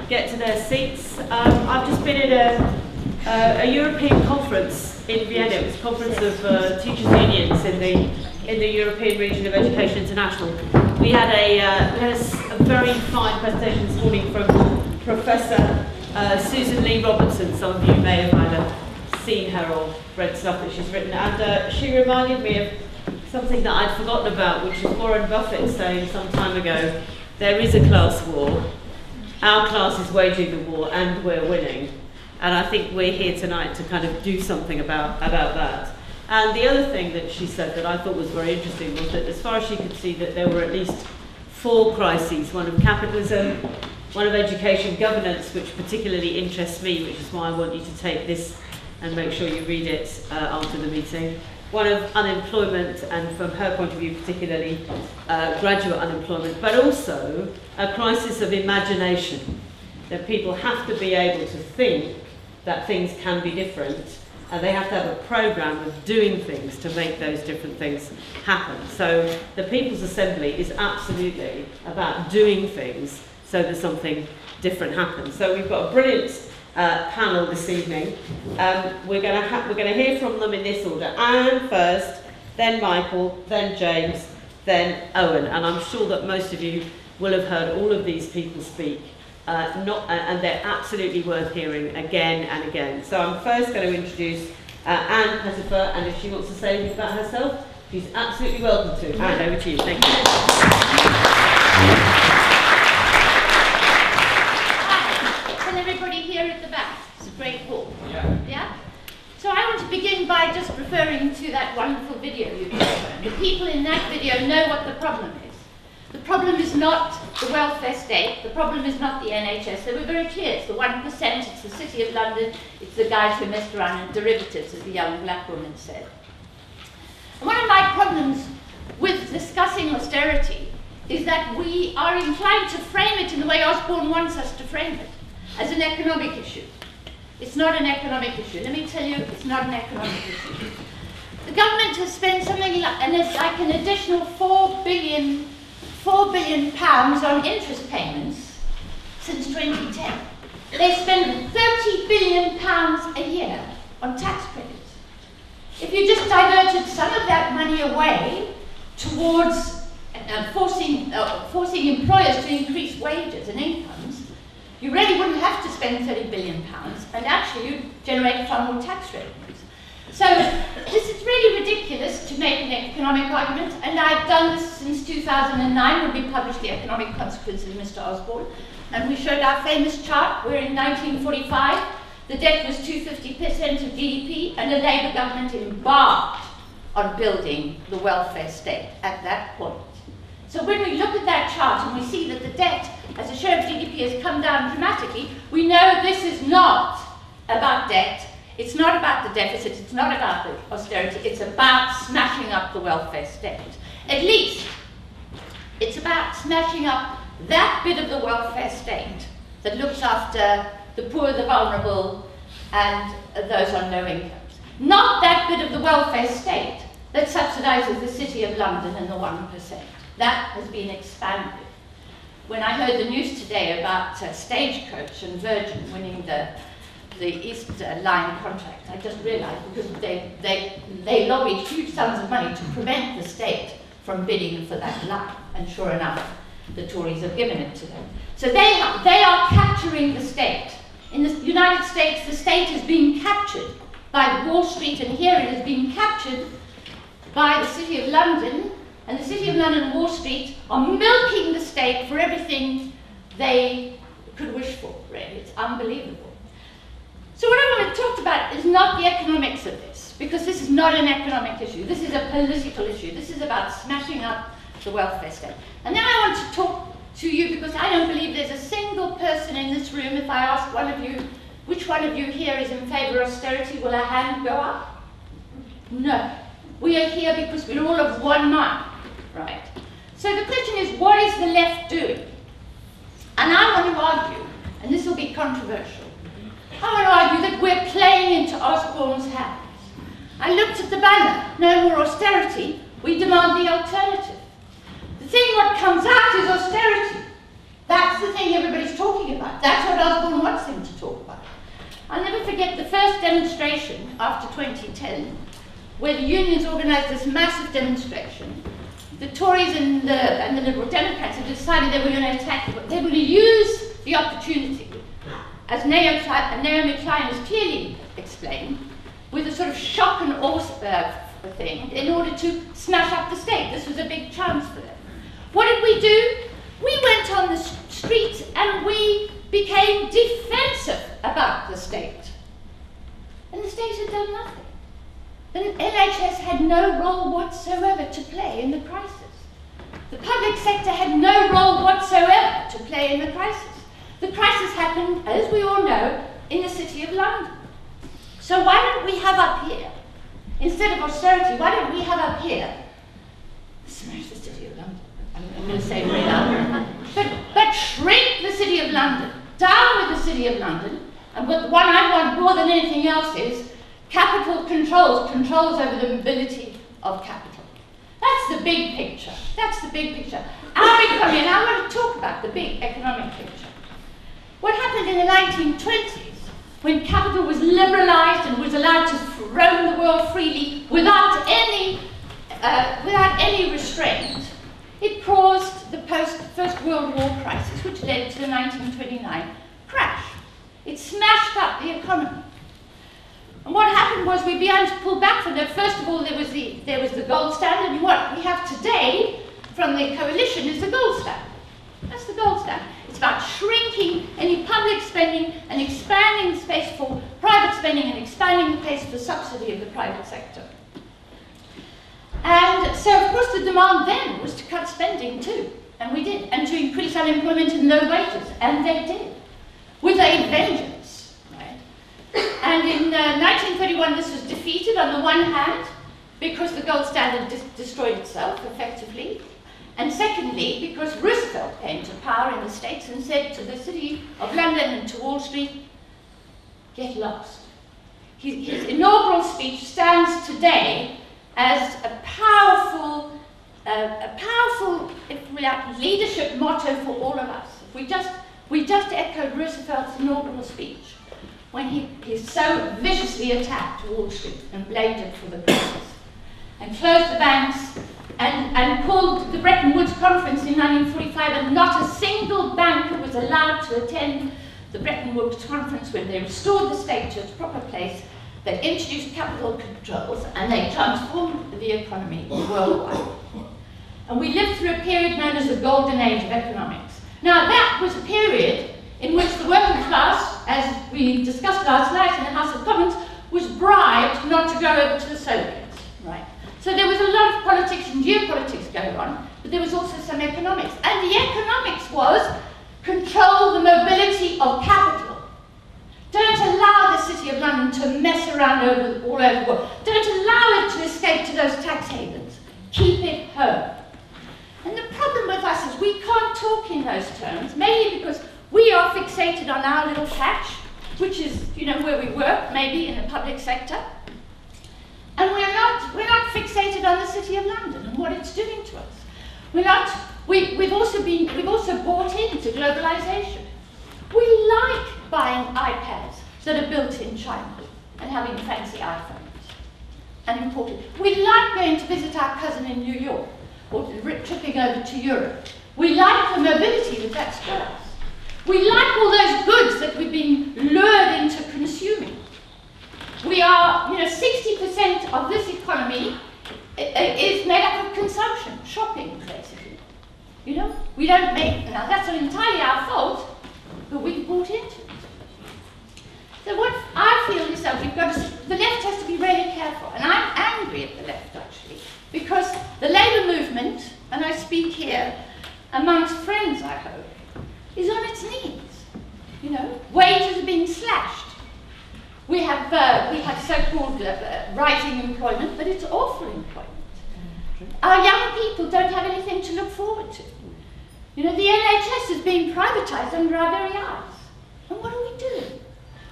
get to their seats. I've just been at a European conference in Vienna. It was a conference of teachers' unions in the European region of Education International. We had a very fine presentation this morning from Professor Susan Lee Robertson. Some of you may have either seen her or read stuff that she's written, and she reminded me of something that I'd forgotten about, which was Warren Buffett saying some time ago, there is a class war, our class is waging the war, and we're winning. And I think we're here tonight to kind of do something about that. And the other thing that she said that I thought was very interesting was that as far as she could see, that there were at least 4 crises, one of capitalism, one of education governance, which particularly interests me, which is why I want you to take this and make sure you read it after the meeting. One of unemployment, and from her point of view particularly graduate unemployment, but also a crisis of imagination, that people have to be able to think that things can be different, and they have to have a programme of doing things to make those different things happen. So the People's Assembly is absolutely about doing things so that something different happens. So we've got a brilliant panel this evening. We're going to hear from them in this order: Anne first, then Michael, then James, then Owen. And I'm sure that most of you will have heard all of these people speak, and they're absolutely worth hearing again and again. So I'm first going to introduce Anne Pettifor, and if she wants to say anything about herself, she's absolutely welcome to. Anne, over to you. Thank you. Everybody here at the back. It's a great hall. Yeah? So I want to begin by just referring to that wonderful video you've shown. The people in that video know what the problem is. The problem is not the welfare state. The problem is not the NHS. They were very clear. It's the 1%. It's the City of London. It's the guys who messed around in derivatives, as the young black woman said. And one of my problems with discussing austerity is that we are inclined to frame it in the way Osborne wants us to frame it, as an economic issue. It's not an economic issue. Let me tell you, it's not an economic issue. The government has spent something like an additional £4 billion on interest payments since 2010. They spend £30 billion a year on tax credits. If you just diverted some of that money away towards forcing employers to increase wages and incomes, you really wouldn't have to spend £30 billion, and actually you'd generate far more tax revenues. So this is really ridiculous to make an economic argument, and I've done this since 2009 when we published The Economic Consequences of Mr. Osborne, and we showed our famous chart where in 1945 the debt was 250% of GDP, and the Labour government embarked on building the welfare state at that point. So when we look at that chart and we see that the debt as a share of GDP has come down dramatically, we know this is not about debt, it's not about the deficit, it's not about the austerity, it's about smashing up the welfare state. At least, it's about smashing up that bit of the welfare state that looks after the poor, the vulnerable, and those on low incomes. Not that bit of the welfare state that subsidises the City of London and the 1%. That has been expanded. When I heard the news today about Stagecoach and Virgin winning the East Line contract, I just realised, because they lobbied huge sums of money to prevent the state from bidding for that line, and sure enough, the Tories have given it to them. So they are capturing the state. In the United States, the state is being captured by Wall Street, and here it is being captured by the City of London. And the City of London and Wall Street are milking the state for everything they could wish for, really. It's unbelievable. So what I want to talk about is not the economics of this, because this is not an economic issue. This is a political issue. This is about smashing up the welfare state. And then I want to talk to you, because I don't believe there's a single person in this room, if I ask one of you, which one of you here is in favour of austerity, will a hand go up? No. We are here because we're all of one mind. Right. So the question is, what is the left doing? And I want to argue, and this will be controversial, I want to argue that we're playing into Osborne's hands. I looked at the banner, no more austerity, we demand the alternative. The thing what comes out is austerity. That's the thing everybody's talking about. about. That's what Osborne wants him to talk about. I'll never forget the first demonstration after 2010, where the unions organised this massive demonstration. The Tories and the Liberal Democrats had decided they were going to attack, they were going to use the opportunity, as Naomi Klein has clearly explained, with a sort of shock and awe thing, in order to smash up the state. This was a big chance for them. What did we do? We went on the streets and we became defensive about the state. And the state had done nothing. The NHS had no role whatsoever to play in the crisis. The public sector had no role whatsoever to play in the crisis. The crisis happened, as we all know, in the City of London. So why don't we have up here, instead of austerity, why don't we have up here, smash the City of London, I'm going to say it right now, but shrink the City of London, down with the City of London, and what the one I want more than anything else is capital controls over the mobility of capital. That's the big picture. That's the big picture. Our economy, and I want to talk about the big economic picture. What happened in the 1920s, when capital was liberalised and was allowed to roam the world freely without any restraint, it caused the post-First World War crisis, which led to the 1929 crash. It smashed up the economy. And what happened was we began to pull back from that. First of all, there was the gold standard, and what we have today from the coalition is the gold standard. That's the gold standard. It's about shrinking any public spending and expanding the space for private spending and expanding the place for subsidy of the private sector. And so, of course, the demand then was to cut spending too, and we did, and to increase unemployment and low wages, and they did, with a vengeance, right? And in 1931, this was defeated on the one hand, because the gold standard destroyed itself effectively, and secondly, because Roosevelt came to power in the States and said to the City of London and to Wall Street, get lost. His inaugural speech stands today as a powerful if we like, leadership motto for all of us. We just echoed Roosevelt's inaugural speech when he so viciously attacked Wall Street and blamed it for the crisis, and closed the banks, and called the Bretton Woods Conference in 1945, and not a single banker was allowed to attend the Bretton Woods Conference when they restored the state to its proper place. They introduced capital controls and they transformed the economy worldwide. And we lived through a period known as the golden age of economics. Now that was a period in which the working class, as we discussed last night in the House of Commons, was bribed not to go over to the Soviets, right? So there was a lot of politics and geopolitics going on, but there was also some economics. And the economics was control the mobility of capital. Don't allow the City of London to mess around all over the world. Don't allow it to escape to those tax havens. Keep it home. And the problem with us is we can't talk in those terms, mainly because we are fixated on our little patch, which is, where we work, maybe in the public sector. And we're not fixated on the City of London and what it's doing to us. We've also bought into globalization. We like buying iPads that are built in China and having fancy iPhones and imported. We like going to visit our cousin in New York or tripping over to Europe. We like the mobility that that's got us. We like all those goods that we've been lured into consuming. We are, 60% of this economy is made up of consumption, shopping, basically. We don't make, now that's not entirely our fault, but we've bought into it. So what I feel is that the left has to be really careful, and I'm angry at the left actually, because the labour movement, and I speak here amongst friends I hope, is on its knees. Wages are being slashed. We have so-called rising employment, but it's awful employment. Our young people don't have anything to look forward to. The NHS is being privatised under our very eyes. And what are we doing?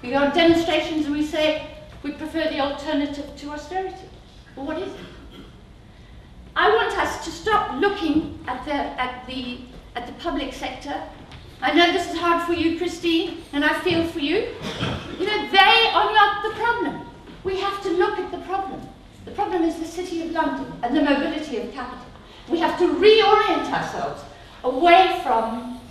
We go on demonstrations and we say we prefer the alternative to austerity. Well, what is it? I want us to stop looking at the public sector. I know this is hard for you, Christine, and I feel for you. You know, they are not the problem. We have to look at the problem. The problem is the City of London and the mobility of capital. We have to reorient ourselves away from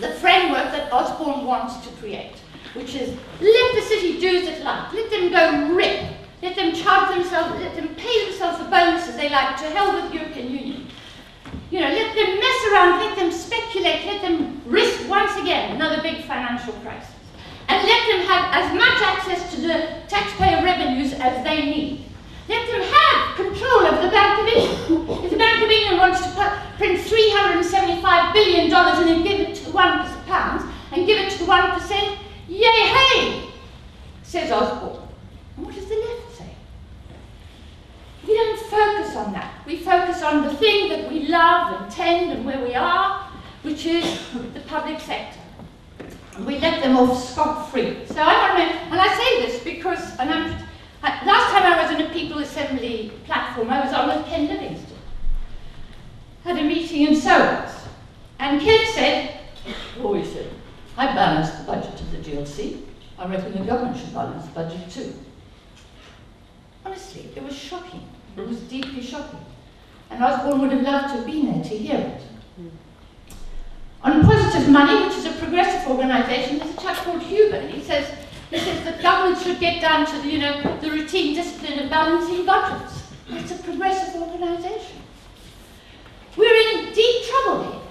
the framework that Osborne wants to create, which is let the city do as it likes, let them go rip, let them charge themselves, let them pay themselves the bonuses they like, to hell with the European Union. You know, let them mess around, let them speculate, let them risk once again another big financial crisis. And let them have as much access to the taxpayer revenues as they need. Let them have control of the Bank of England. If the Bank of England wants to print $375 billion and then give it to the £1 and give it to the 1%, yay, hey, says Osborne. And what does the left say? We don't focus on that. We focus on the thing that we love and tend and where we are, which is the public sector. And we let them off scot-free. So I want to, and I say this because, last time I was on a People Assembly platform, I was on with Ken Livingstone. Had a meeting in Soas. And Ken said, he said, I balanced the budget of the GLC. I reckon the government should balance the budget too. Honestly, it was shocking. It was deeply shocking. And Osborne would have loved to have been there to hear it. On Positive Money, which is a progressive organisation, there's a chap called Huber, and he says that government should get down to the routine discipline of balancing budgets. It's a progressive organisation. We're in deep trouble here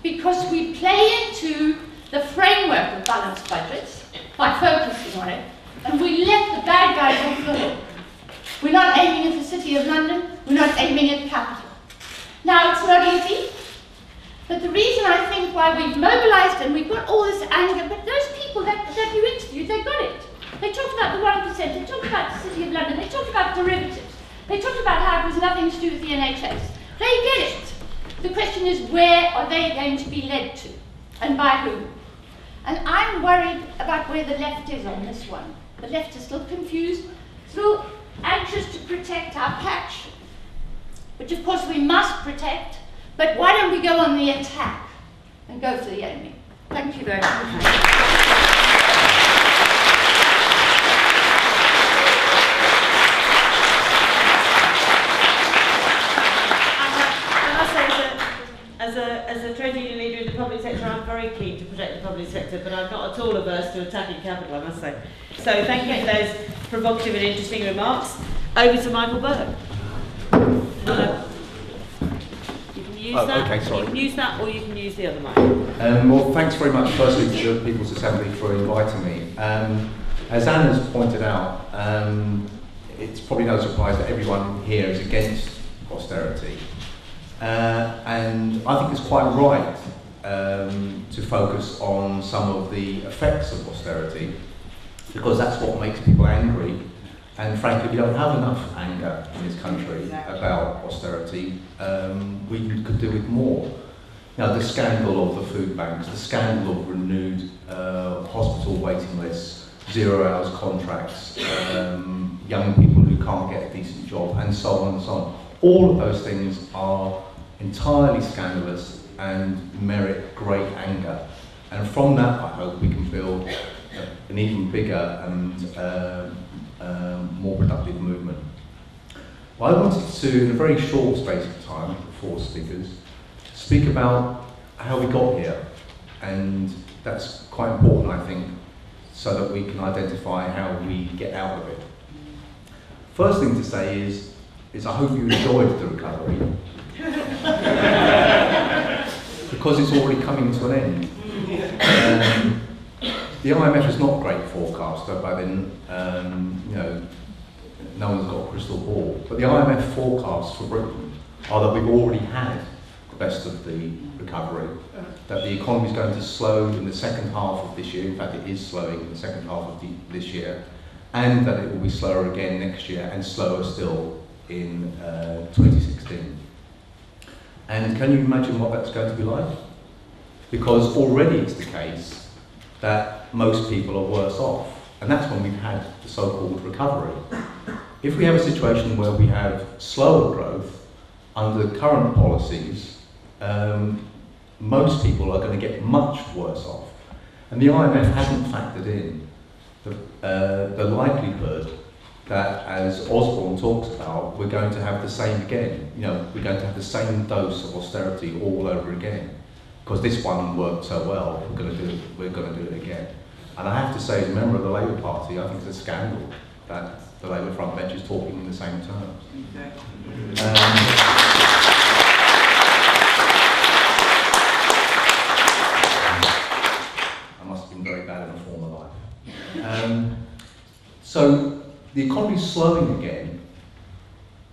because we play into the framework of balanced budgets by focusing on it, and we let the bad guys off the hook. We're not aiming at the City of London, we're not aiming at capital. Now, it's not easy, but the reason I think why we've mobilised and we've got all this anger, but those people that you interviewed, they got it. They talked about the 1%, they talked about the City of London, they talked about derivatives, they talked about how it was nothing to do with the NHS. They get it. The question is, where are they going to be led to, and by whom? And I'm worried about where the left is on this one. The left is still confused, still anxious to protect our patch, which of course we must protect, but why don't we go on the attack and go for the enemy? Thank you very much. As a trade union leader in the public sector, I'm very keen to protect the public sector, but I'm not at all averse to attacking capital, I must say. So thank you for those provocative and interesting remarks. Over to Michael Burke. You can use that. Okay, sorry. You can use that, or you can use the other mic. Well, thanks very much, firstly, to the People's Assembly for inviting me. As Anna's pointed out, it's probably no surprise that everyone here is against austerity. And I think it's quite right to focus on some of the effects of austerity, because that's what makes people angry. And frankly, we don't have enough anger in this country about austerity. We could do with more. Now, the scandal of the food banks, the scandal of renewed hospital waiting lists, 0 hours contracts, young people who can't get a decent job, and so on and so on. All of those things are entirely scandalous and merit great anger. And from that, I hope we can build an even bigger and more productive movement. Well, I wanted to, in a very short space of time, 4 speakers, speak about how we got here. And that's quite important, I think, so that we can identify how we get out of it. First thing to say is I hope you enjoyed the recovery. Because it's already coming to an end. The IMF is not a great forecaster, but then, no one's got a crystal ball. But the IMF forecasts for Britain are that we've already had the best of the recovery, that the economy is going to slow in the second half of this year. In fact, it is slowing in the second half of this year, and that it will be slower again next year, and slower still in 2016. And can you imagine what that's going to be like? Because already it's the case that most people are worse off, and that's when we've had the so-called recovery. If we have a situation where we have slower growth under current policies, most people are going to get much worse off. And the IMF hasn't factored in the likelihood that, as Osborne talks about, we're going to have the same again. You know, we're going to have the same dose of austerity all over again. Because this one worked so well, we're going to do it again. And I have to say, as a member of the Labour Party, I think it's a scandal that the Labour front bench is talking in the same terms. I must have been very bad in a former life. So the economy's slowing again,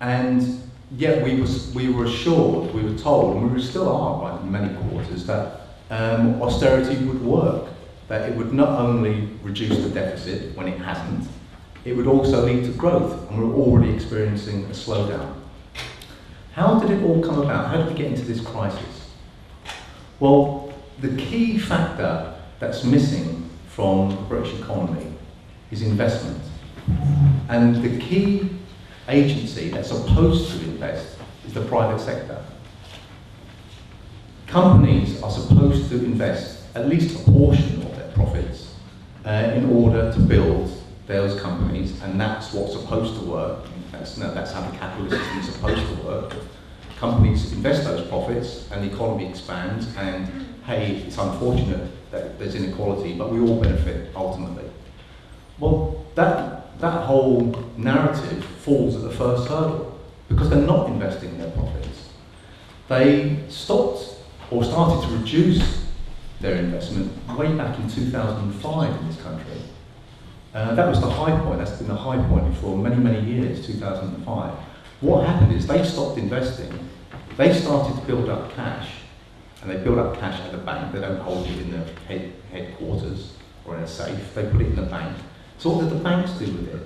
and yet we were assured, we were told, and we still are right, in many quarters, that austerity would work, that it would not only reduce the deficit when it hasn't, it would also lead to growth, and we're already experiencing a slowdown. How did it all come about? How did we get into this crisis? Well, the key factor that's missing from the British economy is investment. And the key agency that's supposed to invest is the private sector. Companies are supposed to invest at least a portion of their profits in order to build those companies, and that's what's supposed to work. That's how the capitalist system is supposed to work. Companies invest those profits and the economy expands, and hey, it's unfortunate that there's inequality, but we all benefit ultimately. Well, that whole narrative falls at the first hurdle because they're not investing their profits. They stopped or started to reduce their investment way back in 2005 in this country. That was the high point. That's been the high point for many, many years, 2005. What happened is they stopped investing. They started to build up cash, and they build up cash at the bank. They don't hold it in their headquarters or in a safe. They put it in the bank. So what did the banks do with it?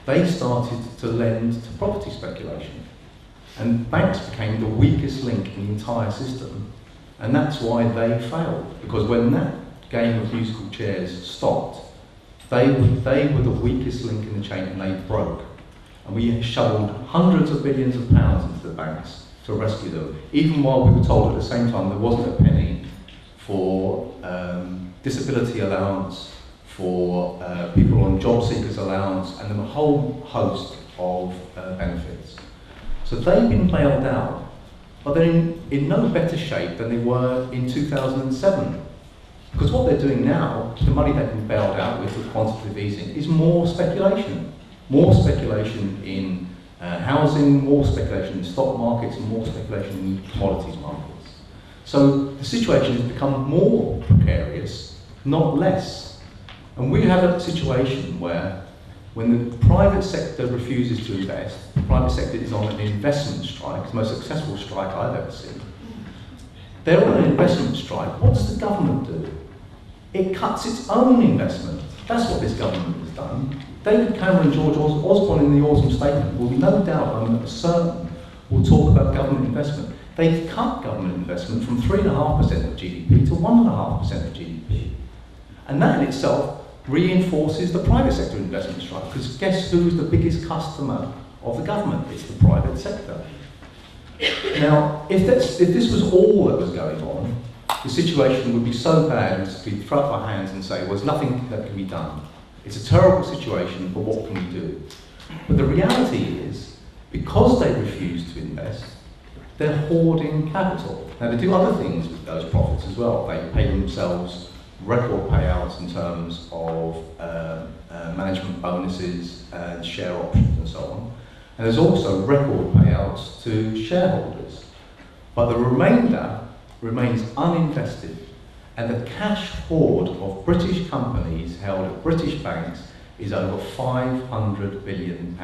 They started to lend to property speculation. And banks became the weakest link in the entire system. And that's why they failed. Because when that game of musical chairs stopped, they were the weakest link in the chain, and they broke. And we shoveled hundreds of billions of pounds into the banks to rescue them, even while we were told at the same time there wasn't a penny for disability allowance, for people on job seekers allowance, and then a whole host of benefits. So they've been bailed out, but they're in no better shape than they were in 2007. Because what they're doing now, the money they've been bailed out with quantitative easing, is more speculation. More speculation in housing, more speculation in stock markets, and more speculation in commodities markets. So the situation has become more precarious, not less. And we have a situation where when the private sector refuses to invest, the private sector is on an investment strike. It's the most successful strike I've ever seen. They're on an investment strike. What does the government do? It cuts its own investment. That's what this government has done. David Cameron and George Osborne in the autumn statement will be no doubt, I'm certain, will talk about government investment. They've cut government investment from 3.5% of GDP to 1.5% of GDP. And that in itself reinforces the private sector investment strike, because guess who's the biggest customer of the government? It's the private sector. Now, if this was all that was going on, the situation would be so bad we'd throw up our hands and say, well, there's nothing that can be done. It's a terrible situation, but what can we do? But the reality is, because they refuse to invest, they're hoarding capital. Now, they do other things with those profits as well. They pay themselves record payouts in terms of management bonuses and share options and so on. And there's also record payouts to shareholders. But the remainder remains uninvested, and the cash hoard of British companies held at British banks is over £500 billion.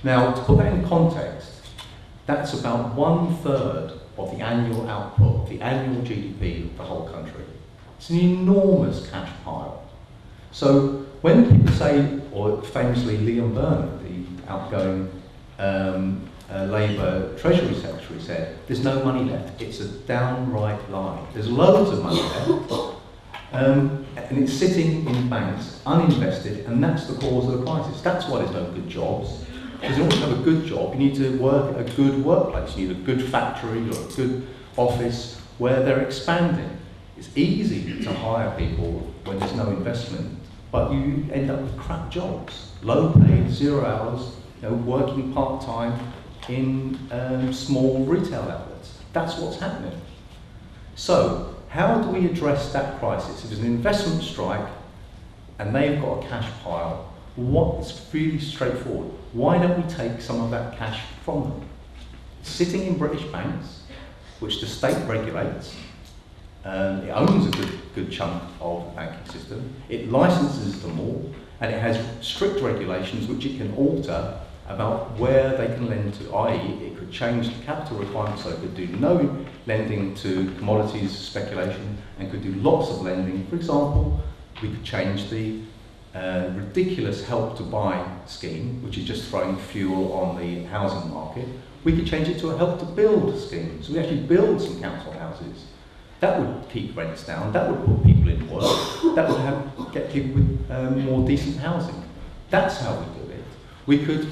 Now, to put that in context, that's about 1/3 of the annual output, the annual GDP of the whole country. It's an enormous cash pile. So when people say, or famously Liam Byrne, the outgoing Labour Treasury Secretary said, there's no money left. It's a downright lie. There's loads of money left, and it's sitting in banks, uninvested, and that's the cause of the crisis. That's why there's no good jobs. Because in order to have a good job, you need to work at a good workplace. You need a good factory or a good office where they're expanding. It's easy to hire people when there's no investment, but you end up with crap jobs, low paid, 0 hours, working part-time in small retail outlets. That's what's happening. So, how do we address that crisis? If there's an investment strike and they've got a cash pile, it's really straightforward. Why don't we take some of that cash from them? It's sitting in British banks, which the state regulates. It owns a good chunk of the banking system. It licenses them all, and it has strict regulations which it can alter about where they can lend to, i.e. it could change the capital requirements, so it could do no lending to commodities speculation and could do lots of lending. For example, we could change the ridiculous help to buy scheme, which is just throwing fuel on the housing market. We could change it to a help to build scheme, so we actually build some council houses. That would keep rents down, that would put people in work, that would get people with more decent housing. That's how we do it. We could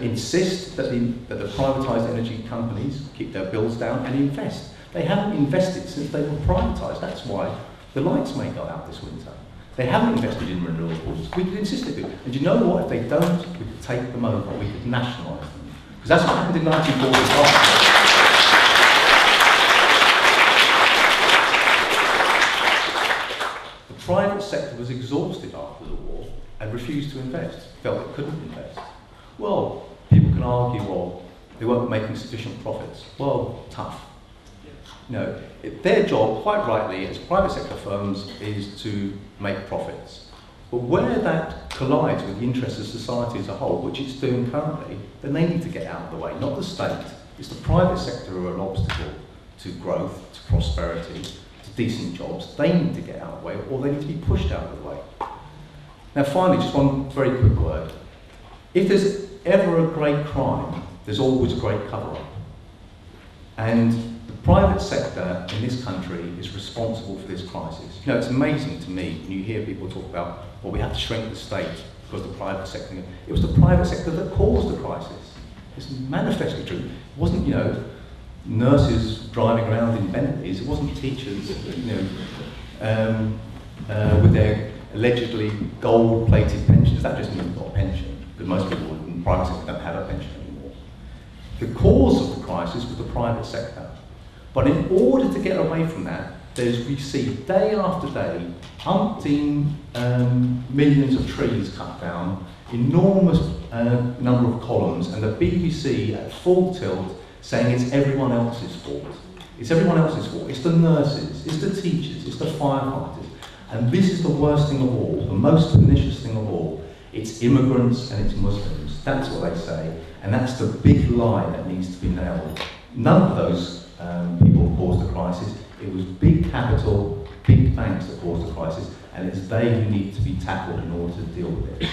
insist that the privatised energy companies keep their bills down and invest. They haven't invested since they were privatised. That's why the lights may go out this winter. They haven't invested in renewables. We could insist they do. And do you know what? If they don't, we could take them over. We could nationalise them. Because that's what happened in 1945. The private sector was exhausted after the war and refused to invest, felt it couldn't invest. Well, people can argue, well, they weren't making sufficient profits. Well, tough. Their job, quite rightly, as private sector firms, is to make profits. But where that collides with the interests of society as a whole, which it's doing currently, then they need to get out of the way, not the state. It's the private sector who are an obstacle to growth, to prosperity, to decent jobs. They need to get out of the way, or they need to be pushed out of the way. Now finally, just one very quick word. If there's ever a great crime, there's always a great cover-up. And the private sector in this country is responsible for this crisis. It's amazing to me when you hear people talk about, well, we have to shrink the state because the private sector. It was the private sector that caused the crisis. It's manifestly true. It wasn't, nurses driving around in Bentleys. It wasn't teachers, with their allegedly gold-plated pensions. That just means they've got a pension, because most people in the private sector don't have a pension anymore. The cause of the crisis was the private sector. But in order to get away from that, we see day after day, umpteen millions of trees cut down, enormous number of columns, and the BBC at full tilt saying it's everyone else's fault. It's everyone else's fault. It's the nurses, it's the teachers, it's the firefighters. And this is the worst thing of all, the most pernicious thing of all. It's immigrants and it's Muslims. That's what they say. And that's the big lie that needs to be nailed. None of those people caused the crisis. It was big capital, big banks that caused the crisis, and it's they who need to be tackled in order to deal with it.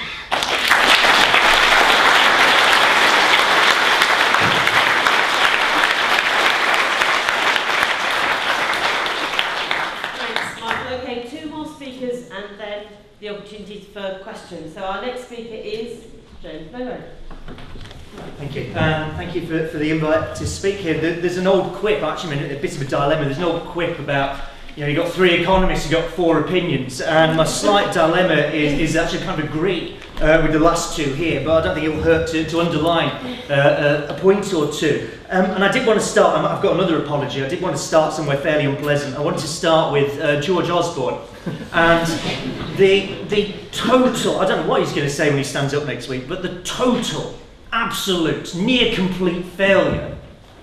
Thanks, Michael. Okay, two more speakers and then the opportunity for questions. So our next speaker is James Meadway. Thank you. Thank you for the invite to speak here. There's an old quip, actually, a bit of a dilemma. There's an old quip about, you've got 3 economists, you've got 4 opinions, and my slight dilemma is actually kind of agree with the last 2 here, but I don't think it will hurt to underline a point or 2. And I did want to start, I've got another apology, I did want to start somewhere fairly unpleasant. I wanted to start with George Osborne, and the total, I don't know what he's going to say when he stands up next week, but the total, absolute, near complete failure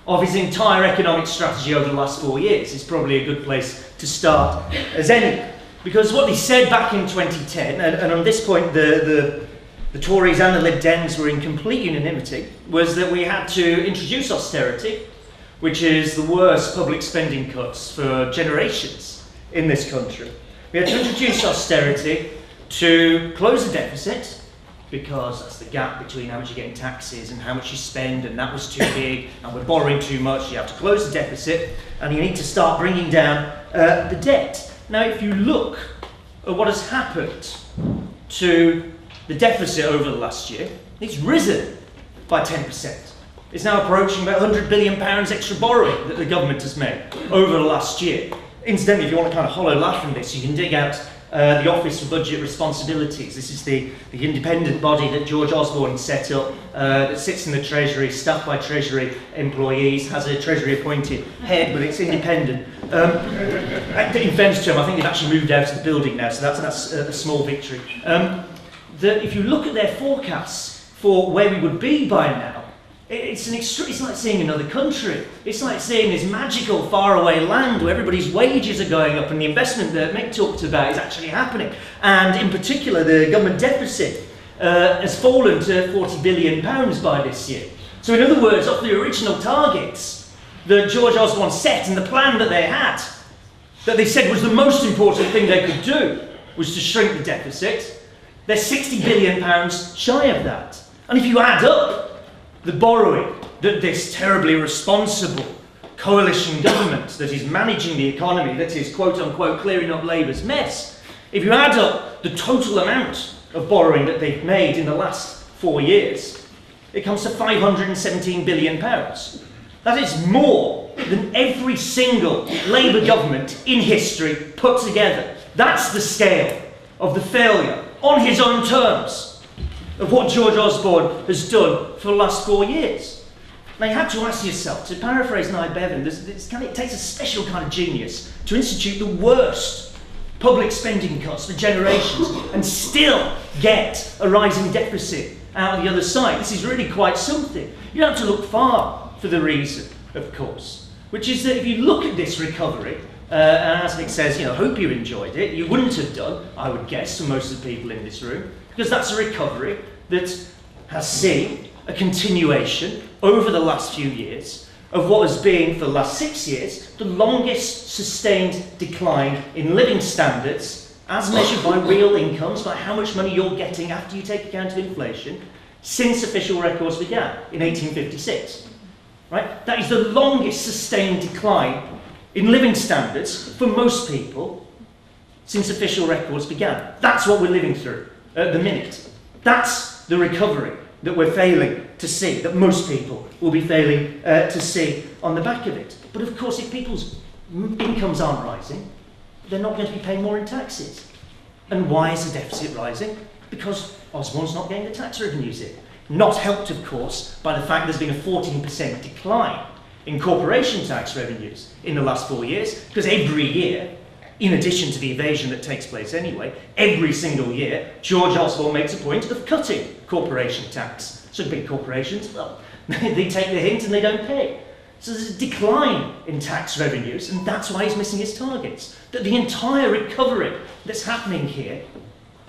of his entire economic strategy over the last 4 years is probably a good place to start as any. Because what he said back in 2010, and on this point the Tories and the Lib Dems were in complete unanimity, was that we had to introduce austerity, which is the worst public spending cuts for generations in this country. We had to introduce austerity to close the deficit, because that's the gap between how much you get in taxes and how much you spend, and that was too big, and we're borrowing too much, you have to close the deficit, and you need to start bringing down the debt. Now, if you look at what has happened to the deficit over the last year, it's risen by 10%. It's now approaching about £100 billion extra borrowing that the government has made over the last year. Incidentally, if you want to kind of hollow laugh from this, you can dig out the Office for Budget Responsibilities. This is the independent body that George Osborne set up that sits in the Treasury, staffed by Treasury employees, has a Treasury appointed head, but it's independent. In fairness to them, I think they've actually moved out of the building now, so that's a small victory. If you look at their forecasts for where we would be by now, it's like seeing another country. It's like seeing this magical faraway land where everybody's wages are going up and the investment that Mick talked about is actually happening. And in particular, the government deficit has fallen to £40 billion by this year. So in other words, of the original targets that George Osborne set and the plan that they had, that they said was the most important thing they could do, was to shrink the deficit, they're £60 billion shy of that. And if you add up the borrowing that this terribly responsible coalition government that is managing the economy, that is quote-unquote clearing up Labour's mess, if you add up the total amount of borrowing that they've made in the last 4 years, it comes to £517 billion. That is more than every single Labour government in history put together. That's the scale of the failure, on his own terms, of what George Osborne has done for the last 4 years. Now you have to ask yourself, to paraphrase Nye Bevan, it takes a special kind of genius to institute the worst public spending cuts for generations and still get a rising deficit out of the other side. This is really quite something. You don't have to look far for the reason, of course, which is that if you look at this recovery, and as Nick says, hope you enjoyed it. You wouldn't have done, I would guess, for most of the people in this room, because that's a recovery that has seen a continuation over the last few years of what has been, for the last 6 years, the longest sustained decline in living standards as measured by real incomes, by how much money you're getting after you take account of inflation, since official records began in 1856. Right? That is the longest sustained decline in living standards for most people since official records began. That's what we're living through at the minute. That's the recovery that we're failing to see, that most people will be failing to see on the back of it. But of course, if people's incomes aren't rising, they're not going to be paying more in taxes. And why is the deficit rising? Because Osborne's not getting the tax revenues in. Not helped, of course, by the fact there's been a 14% decline in corporation tax revenues in the last 4 years, because every year, in addition to the evasion that takes place anyway, every single year, George Osborne makes a point of cutting corporation tax. So big corporations, well, they take the hint and they don't pay. So there's a decline in tax revenues, and that's why he's missing his targets. That the entire recovery that's happening here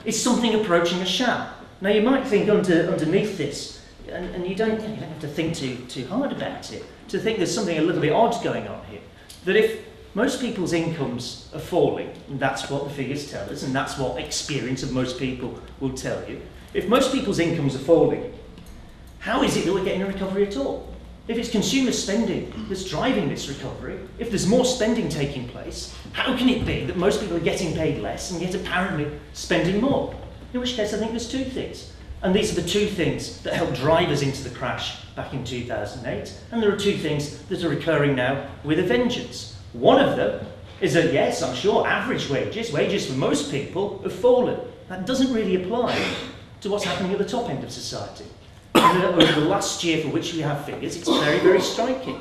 is something approaching a sham. Now you might think underneath this, and you don't have to think too hard about it, to think there's something a little bit odd going on here. That if most people's incomes are falling, and that's what the figures tell us, and that's what experience of most people will tell you. If most people's incomes are falling, how is it that we're getting a recovery at all? If it's consumer spending that's driving this recovery, if there's more spending taking place, how can it be that most people are getting paid less and yet apparently spending more? In which case I think there's two things. And these are the two things that helped drive us into the crash back in 2008. And there are two things that are recurring now with a vengeance. One of them is that, yes, I'm sure average wages for most people have fallen. That doesn't really apply to what's happening at the top end of society. Over the last year for which we have figures, it's very, very striking.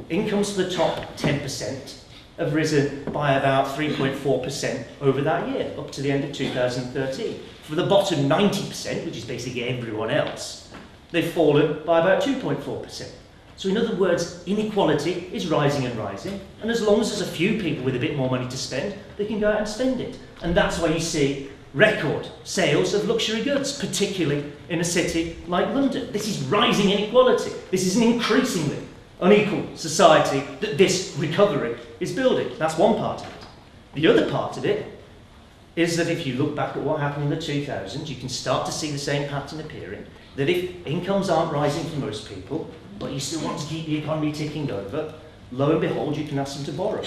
Incomes for the top 10% have risen by about 3.4% over that year, up to the end of 2013. For the bottom 90%, which is basically everyone else, they've fallen by about 2.4%. So in other words, inequality is rising and rising, and as long as there's a few people with a bit more money to spend, they can go out and spend it. And that's why you see record sales of luxury goods, particularly in a city like London. This is rising inequality. This is an increasingly unequal society that this recovery is building. That's one part of it. The other part of it is that if you look back at what happened in the 2000s, you can start to see the same pattern appearing, that if incomes aren't rising for most people, but you still want to keep the economy ticking over, lo and behold, you can ask them to borrow.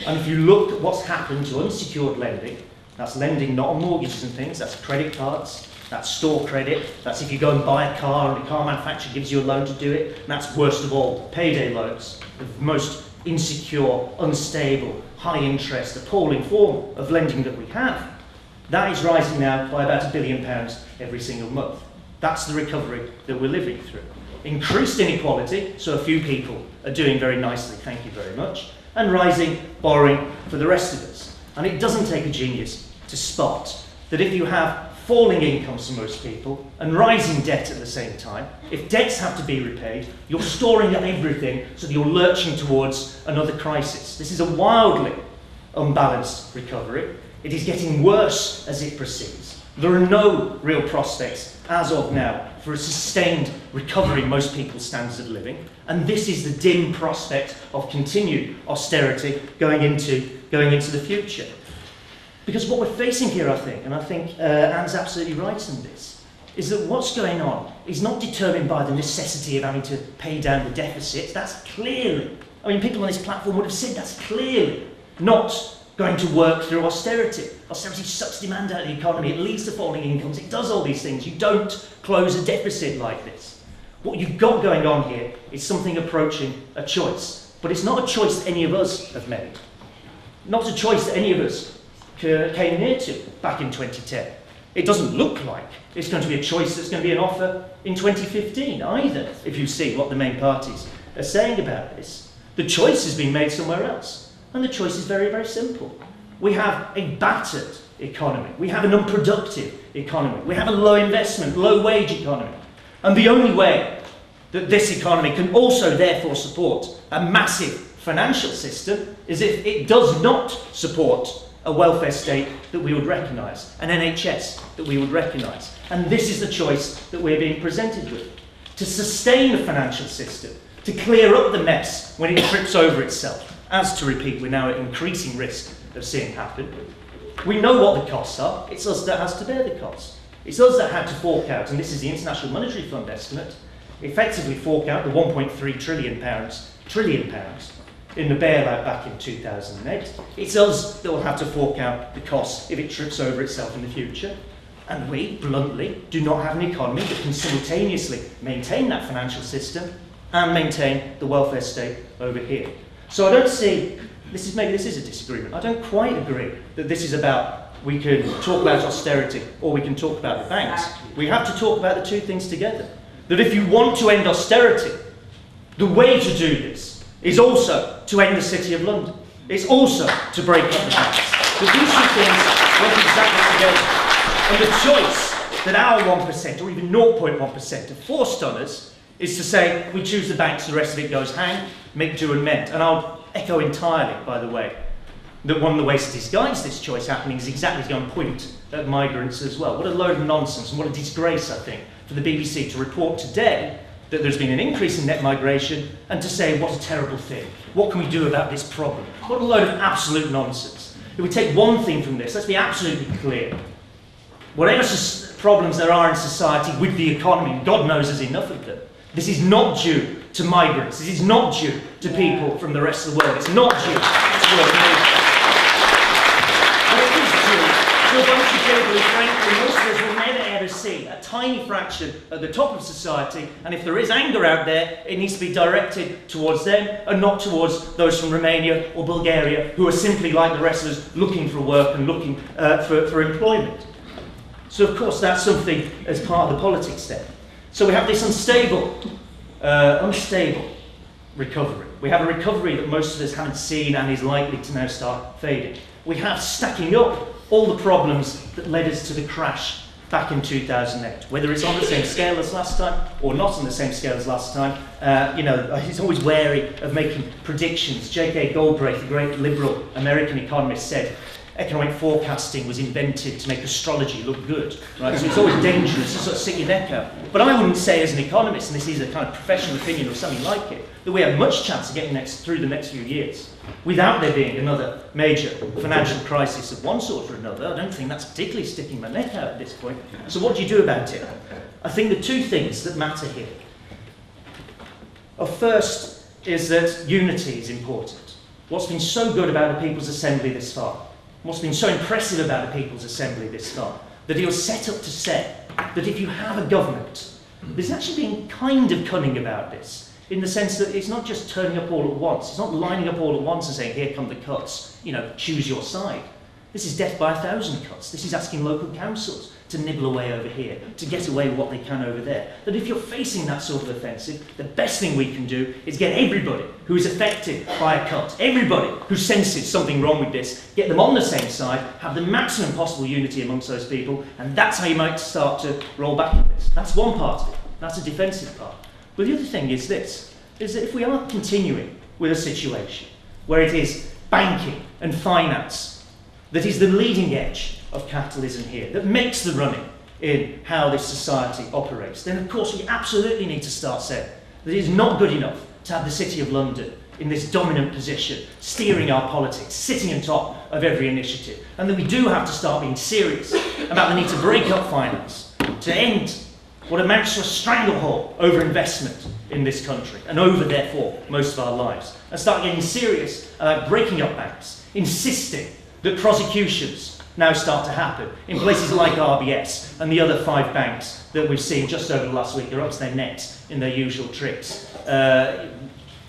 And if you look at what's happened to unsecured lending That's lending not on mortgages and things, that's credit cards, that's store credit, that's if you go and buy a car and the car manufacturer gives you a loan to do it, and that's worst of all, payday loans, the most insecure, unstable, high interest, appalling form of lending that we have. That is rising now by about £1 billion every single month. That's the recovery that we're living through. Increased inequality, so a few people are doing very nicely, thank you very much, and rising borrowing for the rest of us. And it doesn't take a genius to spot that if you have falling incomes for most people and rising debt at the same time, if debts have to be repaid, you're storing up everything so that you're lurching towards another crisis. This is a wildly unbalanced recovery. It is getting worse as it proceeds. There are no real prospects, as of now, for a sustained recovery in most people's standards of living, and this is the dim prospect of continued austerity going into the future. Because what we're facing here, I think, and I think Anne's absolutely right in this, is that what's going on is not determined by the necessity of having to pay down the deficits. That's clearly, I mean, people on this platform would have said that's clearly not going to work through austerity. Austerity sucks demand out of the economy, it leads to falling incomes, it does all these things. You don't close a deficit like this. What you've got going on here is something approaching a choice. But it's not a choice that any of us have made. Not a choice that any of us came near to back in 2010. It doesn't look like it's going to be a choice that's going to be an offer in 2015 either, if you see what the main parties are saying about this. The choice has been made somewhere else, and the choice is very, very simple. We have a battered economy. We have an unproductive economy. We have a low investment, low wage economy. And the only way that this economy can also therefore support a massive financial system is if it does not support a welfare state that we would recognise, an NHS that we would recognise. And this is the choice that we're being presented with. To sustain the financial system, to clear up the mess when it trips over itself, as to repeat, we're now at increasing risk of seeing happen. We know what the costs are, it's us that has to bear the costs. It's us that had to fork out, and this is the International Monetary Fund estimate, effectively fork out the £1.3 trillion in the bailout back in 2008. It's us that will have to fork out the costs if it trips over itself in the future. And we, bluntly, do not have an economy that can simultaneously maintain that financial system and maintain the welfare state over here. So I don't see, maybe this is a disagreement, I don't quite agree that this is about we can talk about austerity or we can talk about the banks. We have to talk about the two things together. That if you want to end austerity, the way to do this is also to end the City of London. It's also to break up the banks. But these two things work exactly together. And the choice that our 1% or even 0.1% have forced on us is to say we choose the banks, the rest of it goes hang, make, do and mend. And I'll echo entirely, by the way, that one of the ways to disguise this choice happening is exactly to go and point at migrants as well. What a load of nonsense and what a disgrace, I think, for the BBC to report today that there's been an increase in net migration and to say what a terrible thing. What can we do about this problem? What a load of absolute nonsense. If we take one thing from this, let's be absolutely clear. Whatever problems there are in society with the economy, God knows there's enough of them. This is not due to migrants. This is not due to people from the rest of the world. It's not due to world neighbours. But it is due to a bunch of people who, frankly, most of us will never ever see. A tiny fraction at the top of society, and if there is anger out there, it needs to be directed towards them and not towards those from Romania or Bulgaria who are simply like the rest of us looking for work and looking for employment. So of course that's something as part of the politics there. So we have this unstable recovery. We have a recovery that most of us haven't seen and is likely to now start fading. We have stacking up all the problems that led us to the crash back in 2008. Whether it's on the same scale as last time or not on the same scale as last time, he's always wary of making predictions. J.K. Galbraith, the great liberal American economist, said economic forecasting was invented to make astrology look good, right? So it's always dangerous to sort of stick your neck out. But I wouldn't say as an economist, and this is a kind of professional opinion or something like it, that we have much chance of getting through the next few years without there being another major financial crisis of one sort or another. I don't think that's particularly sticking my neck out at this point. So what do you do about it? I think the two things that matter here are, first is that unity is important. What's been so good about the People's Assembly this far what's been so impressive about the People's Assembly this far, that it was set up to say that if you have a government, there's actually been kind of cunning about this, in the sense that it's not just turning up all at once, it's not lining up all at once and saying, here come the cuts, you know, choose your side. This is death by 1,000 cuts. This is asking local councils to nibble away over here, to get away with what they can over there. That if you're facing that sort of offensive, the best thing we can do is get everybody who is affected by a cut, everybody who senses something wrong with this, get them on the same side, have the maximum possible unity amongst those people, and that's how you might start to roll back on this. That's one part of it. That's a defensive part. But the other thing is this, is that if we are continuing with a situation where it is banking and finance that is the leading edge of capitalism here, that makes the running in how this society operates, then of course we absolutely need to start saying that it is not good enough to have the City of London in this dominant position, steering our politics, sitting on top of every initiative, and that we do have to start being serious about the need to break up finance, to end what amounts to a stranglehold over investment in this country, and over, therefore, most of our lives, and start getting serious about breaking up banks, insisting that prosecutions now start to happen in places like RBS and the other 5 banks that we've seen just over the last week. They're up to their necks in their usual tricks,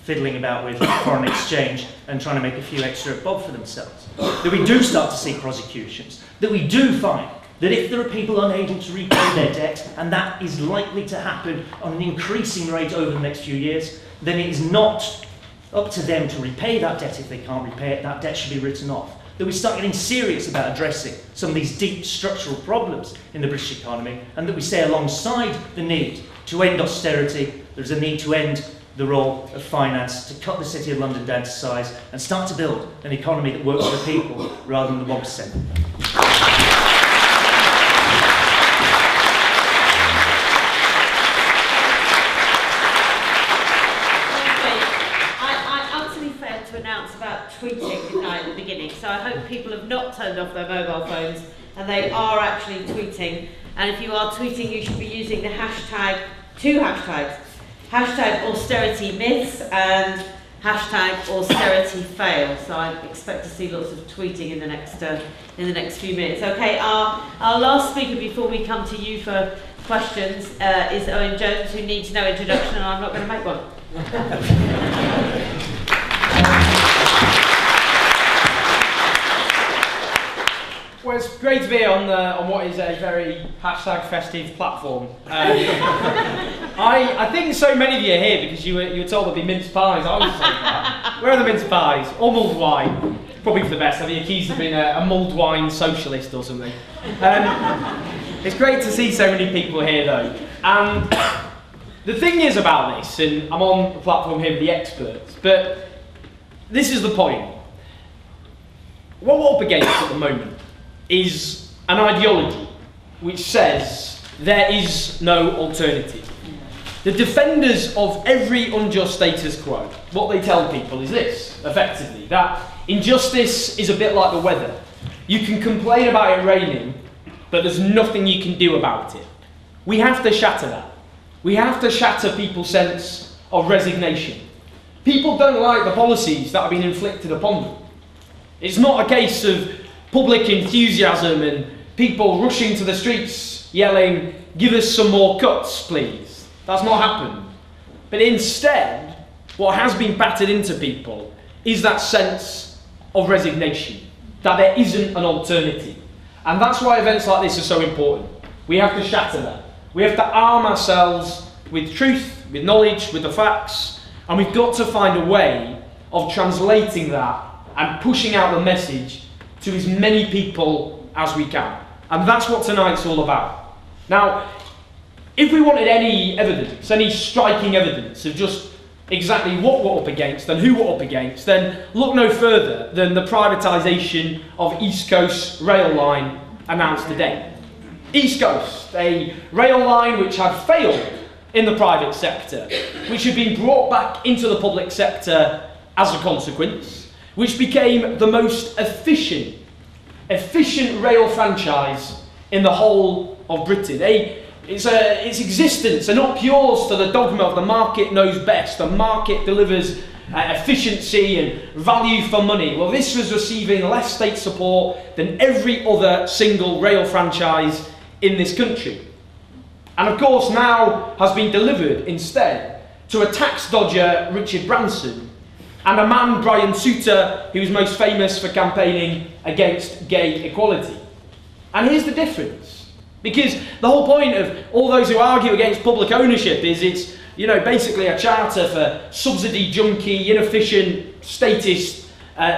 fiddling about with foreign exchange and trying to make a few extra bob for themselves. That we do start to see prosecutions, that we do find that if there are people unable to repay their debt, and that is likely to happen on an increasing rate over the next few years, then it is not up to them to repay that debt. If they can't repay it, that debt should be written off. That we start getting serious about addressing some of these deep structural problems in the British economy, and that we say alongside the need to end austerity, there's a need to end the role of finance, to cut the City of London down to size, and start to build an economy that works for the people rather than the 1%. Tweeting, didn't I, at the beginning? So I hope people have not turned off their mobile phones and they are actually tweeting. And if you are tweeting, you should be using the hashtag, 2 hashtags, hashtag austerity myths and hashtag austerity fail. So I expect to see lots of tweeting in the next few minutes. Okay, our last speaker before we come to you for questions is Owen Jones, who needs no introduction, and I'm not going to make one. Well, it's great to be on what is a very hashtag festive platform. I think so many of you are here because you were told there'd be mince pies. I was saying that. Where are the mince pies? Or mulled wine. Probably for the best. I've been accused of being a mulled wine socialist or something. It's great to see so many people here though. And the thing is about this, and I'm on the platform here with the experts, but this is the point. What we're up against at the moment is an ideology which says there is no alternative. The defenders of every unjust status quo, what they tell people is this, effectively, that injustice is a bit like the weather. You can complain about it raining, but there's nothing you can do about it. We have to shatter that. We have to shatter people's sense of resignation. People don't like the policies that have been inflicted upon them. It's not a case of public enthusiasm and people rushing to the streets yelling, give us some more cuts, please. That's not happened. But instead, what has been battered into people is that sense of resignation, that there isn't an alternative. And that's why events like this are so important. We have to shatter that. We have to arm ourselves with truth, with knowledge, with the facts, and we've got to find a way of translating that and pushing out the message to as many people as we can. And that's what tonight's all about. Now, if we wanted any evidence, any striking evidence of just exactly what we're up against and who we're up against, then look no further than the privatisation of East Coast Rail Line announced today. East Coast, a rail line which had failed in the private sector, which had been brought back into the public sector as a consequence, which became the most efficient rail franchise in the whole of Britain. Its existence are not pure to the dogma of the market knows best. The market delivers efficiency and value for money. Well, this was receiving less state support than every other single rail franchise in this country. And of course now has been delivered instead to a tax dodger, Richard Branson, and a man, Brian Souter, who was most famous for campaigning against gay equality. And here's the difference. Because the whole point of all those who argue against public ownership is it's, you know, basically a charter for subsidy junkie, inefficient, statist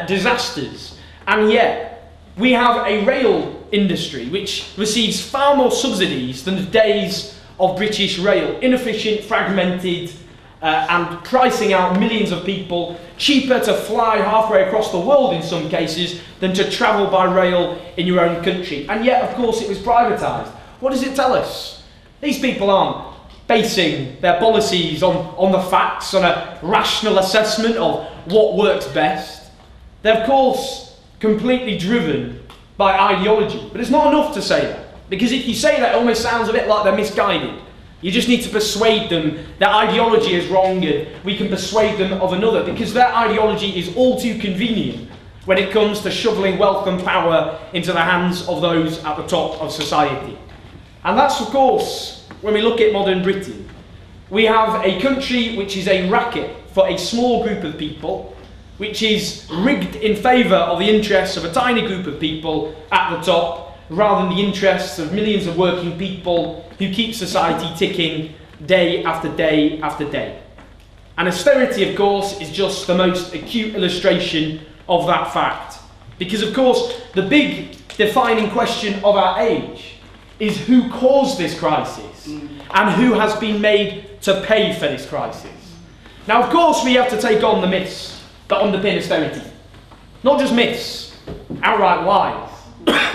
disasters. And yet, we have a rail industry which receives far more subsidies than the days of British rail. Inefficient, fragmented, and pricing out millions of people. Cheaper to fly halfway across the world in some cases than to travel by rail in your own country. And yet, of course, it was privatised. What does it tell us? These people aren't basing their policies on the facts, on a rational assessment of what works best. They're, of course, completely driven by ideology. But it's not enough to say that. Because if you say that, it almost sounds a bit like they're misguided. You just need to persuade them that ideology is wrong and we can persuade them of another, because their ideology is all too convenient when it comes to shoveling wealth and power into the hands of those at the top of society. And that's, of course, when we look at modern Britain. We have a country which is a racket for a small group of people, which is rigged in favour of the interests of a tiny group of people at the top, rather than the interests of millions of working people who keep society ticking day after day after day. And austerity, of course, is just the most acute illustration of that fact. Because, of course, the big defining question of our age is who caused this crisis and who has been made to pay for this crisis. Now, of course, we have to take on the myths that underpin austerity. Not just myths, outright lies.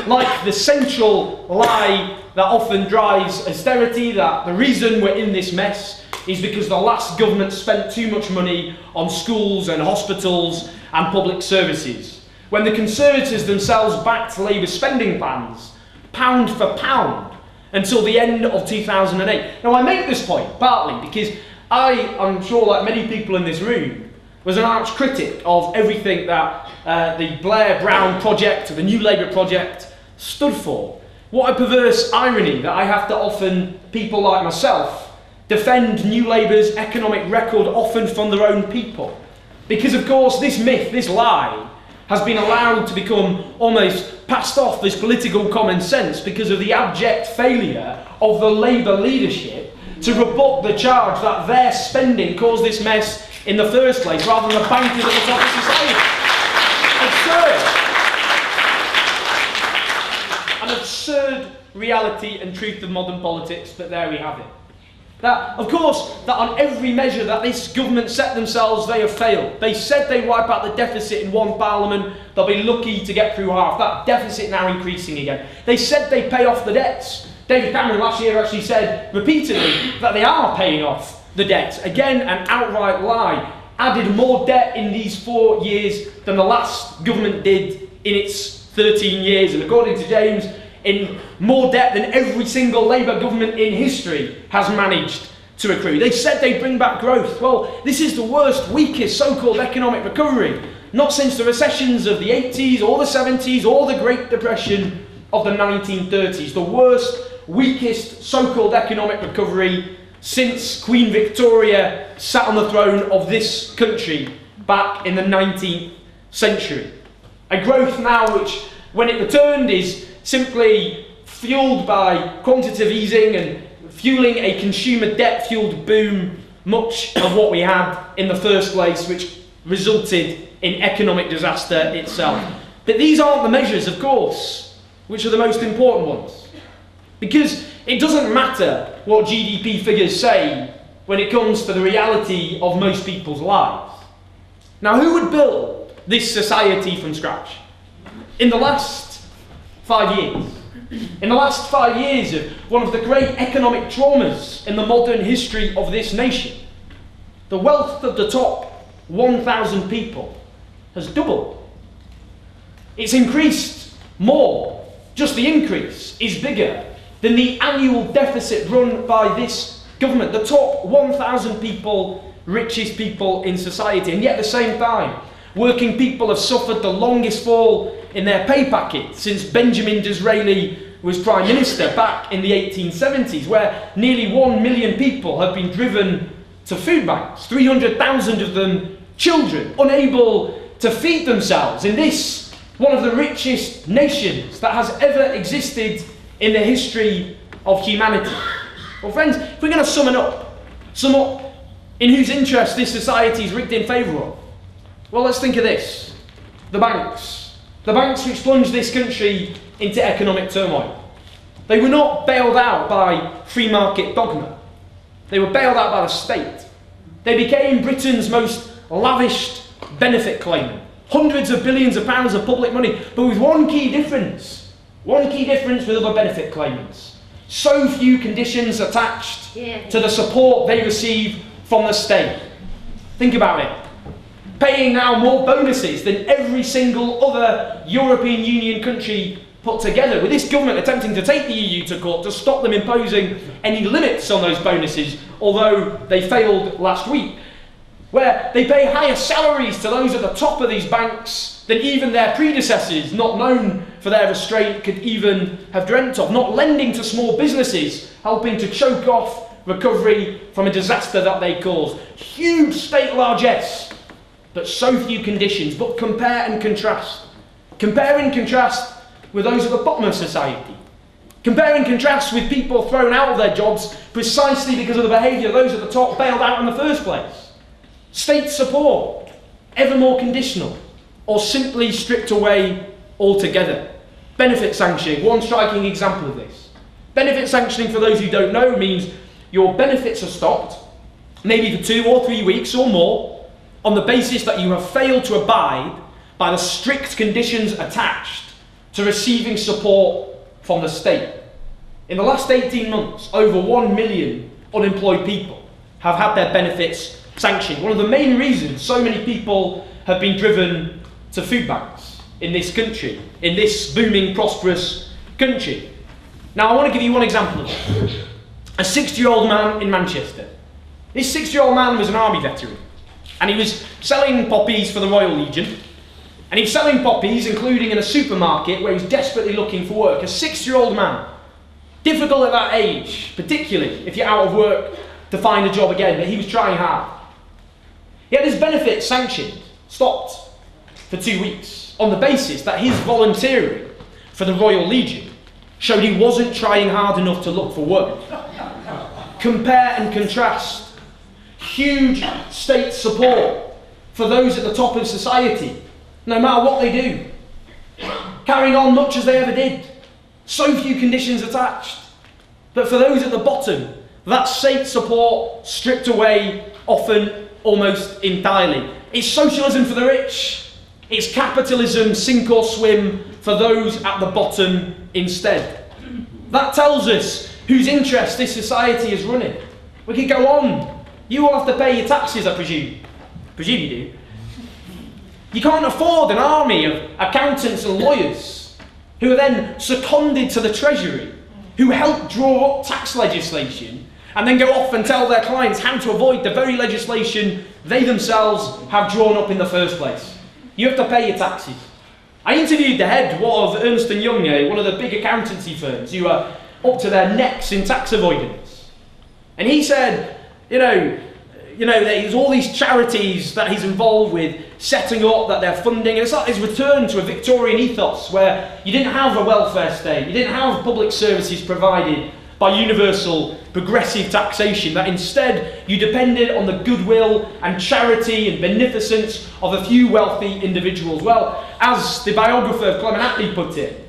Like the central lie that often drives austerity, that the reason we're in this mess is because the last government spent too much money on schools and hospitals and public services, when the Conservatives themselves backed Labour's spending plans, pound for pound, until the end of 2008. Now, I make this point partly because I'm sure, like many people in this room, was an arch critic of everything that the Blair-Brown project, or the New Labour project, stood for. What a perverse irony that I have to often, people like myself, defend New Labour's economic record often from their own people. Because, of course, this myth, this lie, has been allowed to become almost passed off as political common sense because of the abject failure of the Labour leadership to rebut the charge that their spending caused this mess in the first place, rather than the bankers at the top of society. Absurd. An absurd reality and truth of modern politics, but there we have it. That, of course, that on every measure that this government set themselves, they have failed. They said they'd wipe out the deficit in one parliament, they'll be lucky to get through half. That deficit now increasing again. They said they'd pay off the debts. David Cameron last year actually said repeatedly that they are paying off the debt. Again, an outright lie. Added more debt in these 4 years than the last government did in its 13 years. And according to James, in more debt than every single Labour government in history has managed to accrue. They said they'd bring back growth. Well, this is the worst, weakest so-called economic recovery, not since the recessions of the 80s or the 70s or the Great Depression of the 1930s. The worst, weakest so-called economic recovery since Queen Victoria sat on the throne of this country back in the 19th century. A growth now which, when it returned, is simply fueled by quantitative easing and fueling a consumer debt-fueled boom, much of what we had in the first place, which resulted in economic disaster itself. But these aren't the measures, of course, which are the most important ones. Because it doesn't matter what GDP figures say when it comes to the reality of most people's lives. Now, who would build this society from scratch? In the last 5 years. In the last 5 years of one of the great economic traumas in the modern history of this nation, the wealth of the top 1,000 people has doubled. It's increased more. Just the increase is bigger than the annual deficit run by this government. The top 1,000 people richest people in society. And yet at the same time, working people have suffered the longest fall in their pay packet since Benjamin Disraeli was Prime Minister back in the 1870s, where nearly 1 million people have been driven to food banks, 300,000 of them children, unable to feed themselves in this, one of the richest nations that has ever existed in the history of humanity. Well, friends, if we're going to sum up in whose interest this society is rigged in favour of, well, let's think of this. The banks. The banks which plunged this country into economic turmoil. They were not bailed out by free market dogma. They were bailed out by the state. They became Britain's most lavished benefit claimant. Hundreds of billions of pounds of public money, but with one key difference. One key difference with other benefit claimants. So few conditions attached to the support they receive from the state. Think about it. Paying now more bonuses than every single other European Union country put together, with this government attempting to take the EU to court to stop them imposing any limits on those bonuses, although they failed last week, where they pay higher salaries to those at the top of these banks than even their predecessors, not known for their restraint, could even have dreamt of, not lending to small businesses, helping to choke off recovery from a disaster that they caused. Huge state largesse, but so few conditions. But compare and contrast. Compare and contrast with those at the bottom of society. Compare and contrast with people thrown out of their jobs precisely because of the behaviour of those at the top bailed out in the first place. State support, ever more conditional, or simply stripped away altogether. Benefit sanctioning, one striking example of this. Benefit sanctioning, for those who don't know, means your benefits are stopped, maybe for 2 or 3 weeks or more, on the basis that you have failed to abide by the strict conditions attached to receiving support from the state. In the last 18 months, over 1 million unemployed people have had their benefits sanctioned. One of the main reasons so many people have been driven to food banks in this country, in this booming, prosperous country. Now, I want to give you one example of it. A 60-year-old man in Manchester. This 60-year-old man was an army veteran, and he was selling poppies for the Royal Legion. And he was selling poppies, including in a supermarket where he was desperately looking for work. A 60-year-old man. Difficult at that age, particularly if you're out of work, to find a job again, but he was trying hard. He had his benefits sanctioned, stopped for 2 weeks, on the basis that his volunteering for the Royal Legion showed he wasn't trying hard enough to look for work. Compare and contrast. Huge state support for those at the top of society, no matter what they do, carrying on much as they ever did. So few conditions attached. But for those at the bottom, that state support stripped away, often almost entirely. It's socialism for the rich. It's capitalism, sink or swim, for those at the bottom instead. That tells us whose interest this society is running. We could go on. You all have to pay your taxes, I presume. Presume you do. You can't afford an army of accountants and lawyers who are then seconded to the Treasury, who help draw up tax legislation and then go off and tell their clients how to avoid the very legislation they themselves have drawn up in the first place. You have to pay your taxes. I interviewed the head of Ernst & Young, one of the big accountancy firms, who are up to their necks in tax avoidance. And he said, there's all these charities that he's involved with setting up, that they're funding, and it's like his return to a Victorian ethos where you didn't have a welfare state, you didn't have public services provided by universal progressive taxation, that instead you depended on the goodwill and charity and beneficence of a few wealthy individuals. Well, as the biographer of Clement Attlee put it,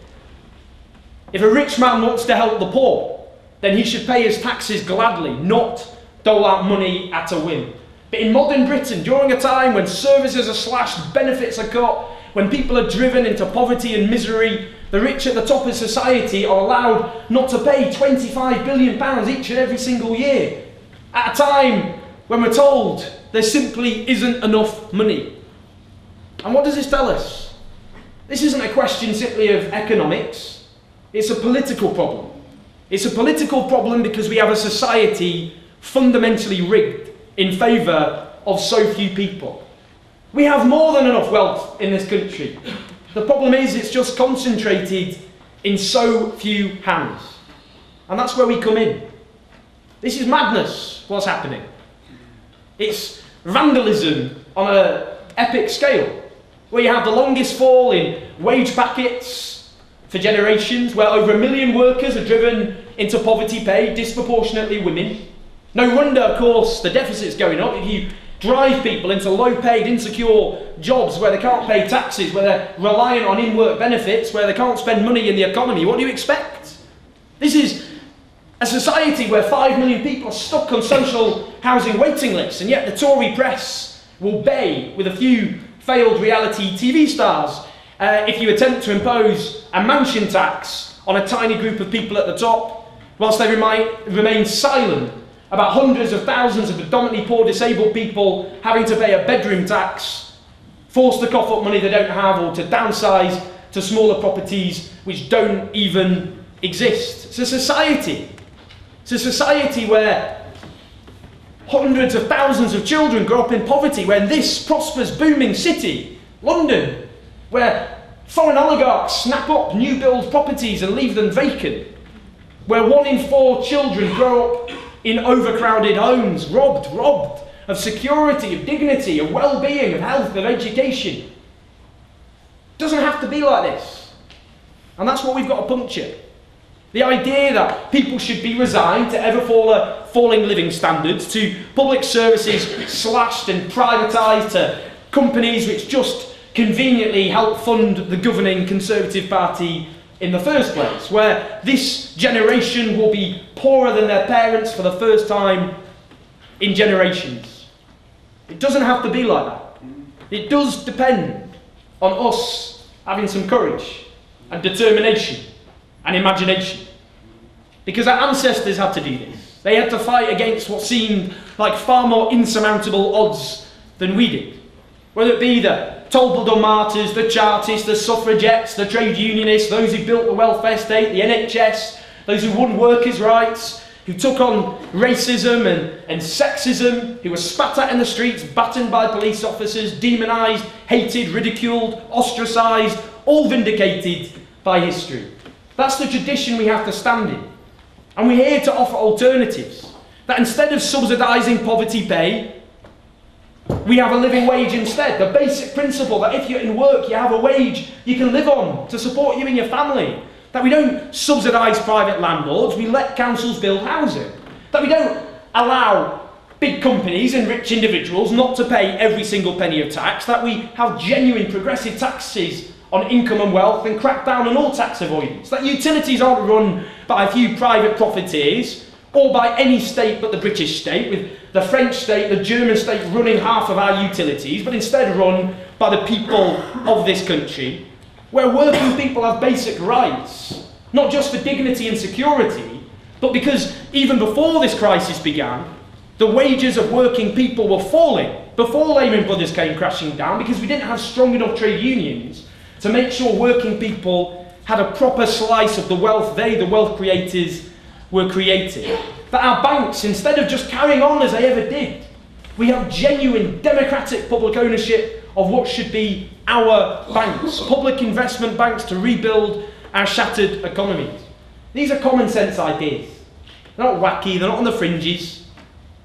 if a rich man wants to help the poor, then he should pay his taxes gladly, not dole out money at a whim. But in modern Britain, during a time when services are slashed, benefits are cut, when people are driven into poverty and misery, the rich at the top of society are allowed not to pay £25 billion each and every single year, at a time when we're told there simply isn't enough money. And what does this tell us? This isn't a question simply of economics, it's a political problem. It's a political problem because we have a society fundamentally rigged in favour of so few people. We have more than enough wealth in this country. The problem is it's just concentrated in so few hands. And that's where we come in. This is madness, what's happening. It's vandalism on an epic scale, where you have the longest fall in wage packets for generations, where over 1 million workers are driven into poverty pay, disproportionately women. No wonder, of course, the deficit's going up. If you drive people into low-paid, insecure jobs where they can't pay taxes, where they're reliant on in-work benefits, where they can't spend money in the economy, what do you expect? This is a society where 5 million people are stuck on social housing waiting lists, and yet the Tory press will bay with a few failed reality TV stars if you attempt to impose a mansion tax on a tiny group of people at the top, whilst they remain silent about hundreds of thousands of predominantly poor disabled people having to pay a bedroom tax, forced to cough up money they don't have, or to downsize to smaller properties which don't even exist. It's a society where hundreds of thousands of children grow up in poverty, where in this prosperous, booming city, London, where foreign oligarchs snap up new build properties and leave them vacant, where 1 in 4 children grow up in overcrowded homes, robbed of security, of dignity, of well-being, of health, of education. It doesn't have to be like this. And that's what we've got to puncture. The idea that people should be resigned to ever falling living standards, to public services slashed and privatised, to companies which just conveniently help fund the governing Conservative Party in the first place, where this generation will be poorer than their parents for the first time in generations. It doesn't have to be like that. It does depend on us having some courage and determination and imagination. Because our ancestors had to do this. They had to fight against what seemed like far more insurmountable odds than we did. Whether it be the Micheal martyrs, the Chartists, the suffragettes, the trade unionists, those who built the welfare state, the NHS, those who won workers' rights, who took on racism and sexism, who were spat at in the streets, battened by police officers, demonised, hated, ridiculed, ostracised, all vindicated by history. That's the tradition we have to stand in. And we're here to offer alternatives. That instead of subsidising poverty pay, we have a living wage instead. The basic principle that if you're in work, you have a wage you can live on to support you and your family. That we don't subsidise private landlords, we let councils build housing. That we don't allow big companies and rich individuals not to pay every single penny of tax. That we have genuine progressive taxes on income and wealth and crack down on all tax avoidance. That utilities aren't run by a few private profiteers or by any state but the British state, with the French state, the German state running half of our utilities, but instead run by the people of this country, where working people have basic rights, not just for dignity and security, but because even before this crisis began, the wages of working people were falling before Lehman Brothers came crashing down, because we didn't have strong enough trade unions to make sure working people had a proper slice of the wealth the wealth creators, were creating. That our banks, instead of just carrying on as they ever did, we have genuine democratic public ownership of what should be our banks, public investment banks to rebuild our shattered economies. These are common sense ideas. They're not wacky, they're not on the fringes.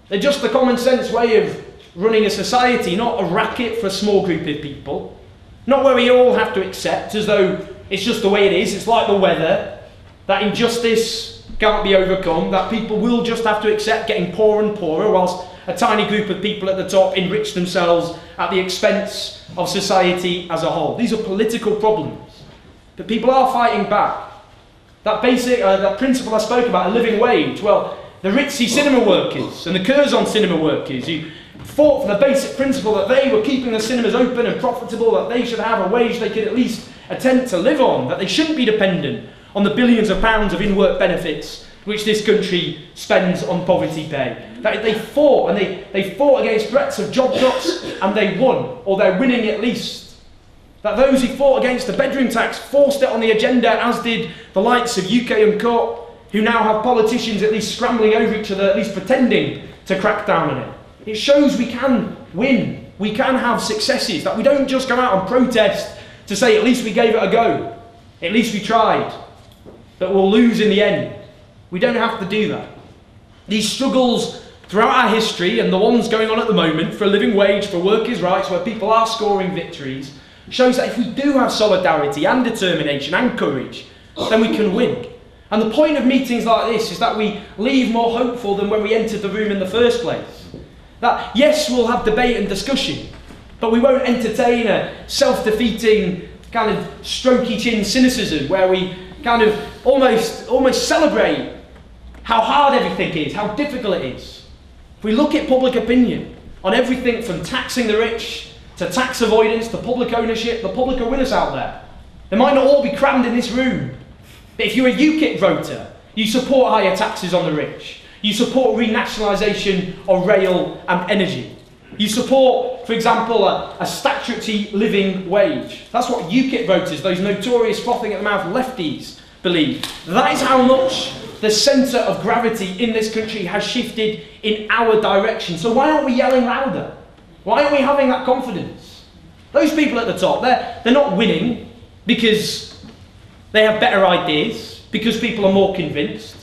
They're just the common sense way of running a society, not a racket for a small group of people. Not where we all have to accept as though it's just the way it is, it's like the weather, that injustice can't be overcome, that people will just have to accept getting poorer and poorer whilst a tiny group of people at the top enrich themselves at the expense of society as a whole. These are political problems, but people are fighting back. That basic, that principle I spoke about, a living wage, well, the ritzy cinema workers and the Curzon cinema workers who fought for the basic principle that they were keeping the cinemas open and profitable, that they should have a wage they could at least attempt to live on, that they shouldn't be dependent on the billions of pounds of in-work benefits which this country spends on poverty pay. That they fought, and they fought against threats of job cuts, and they won, or they're winning at least. That those who fought against the bedroom tax forced it on the agenda, as did the likes of UK and Court, who now have politicians at least scrambling over each other, at least pretending to crack down on it. It shows we can win, we can have successes, that we don't just go out and protest to say at least we gave it a go, at least we tried, but we'll lose in the end. We don't have to do that. These struggles throughout our history, and the ones going on at the moment for a living wage, for workers' rights, where people are scoring victories, shows that if we do have solidarity and determination and courage, then we can win. And the point of meetings like this is that we leave more hopeful than when we entered the room in the first place. That, yes, we'll have debate and discussion, but we won't entertain a self-defeating kind of strokey chin cynicism where we kind of almost celebrate how hard everything is, how difficult it is. If we look at public opinion on everything from taxing the rich to tax avoidance to public ownership, the public are with us out there. They might not all be crammed in this room, but if you're a UKIP voter, you support higher taxes on the rich. You support renationalisation of rail and energy. You support, for example, a statutory living wage. That's what UKIP voters, those notorious frothing at the mouth lefties, believe. That is how much the centre of gravity in this country has shifted in our direction. So why aren't we yelling louder? Why aren't we having that confidence? Those people at the top, they're not winning because they have better ideas, because people are more convinced.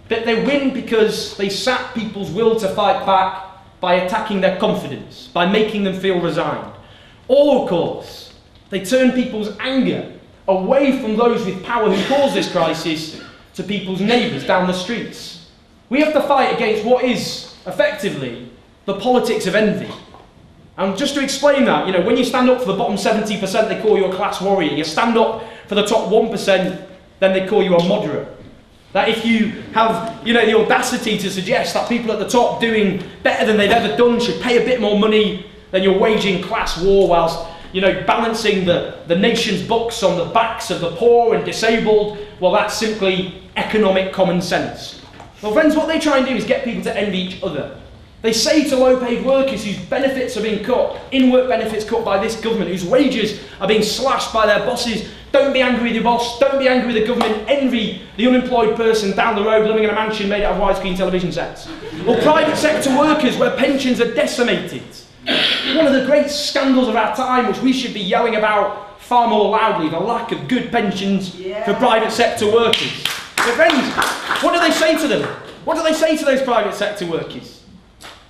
But they win because they sap people's will to fight back by attacking their confidence, by making them feel resigned. Or, of course, they turn people's anger away from those with power who caused this crisis to people's neighbours down the streets. We have to fight against what is, effectively, the politics of envy. And just to explain that, you know, when you stand up for the bottom 70%, they call you a class warrior. You stand up for the top 1%, then they call you a moderate. That if you have, you know, the audacity to suggest that people at the top doing better than they've ever done should pay a bit more money, then you're waging class war whilst, you know, balancing the nation's books on the backs of the poor and disabled. Well, that's simply economic common sense. Well, friends, what they try and do is get people to envy each other. They say to low-paid workers whose benefits are being cut, in-work benefits cut by this government, whose wages are being slashed by their bosses, don't be angry with your boss, don't be angry with the government, envy the unemployed person down the road living in a mansion made out of widescreen television sets. Or private sector workers where pensions are decimated. One of the great scandals of our time, which we should be yelling about far more loudly, the lack of good pensions for private sector workers. But friends, what do they say to them? What do they say to those private sector workers?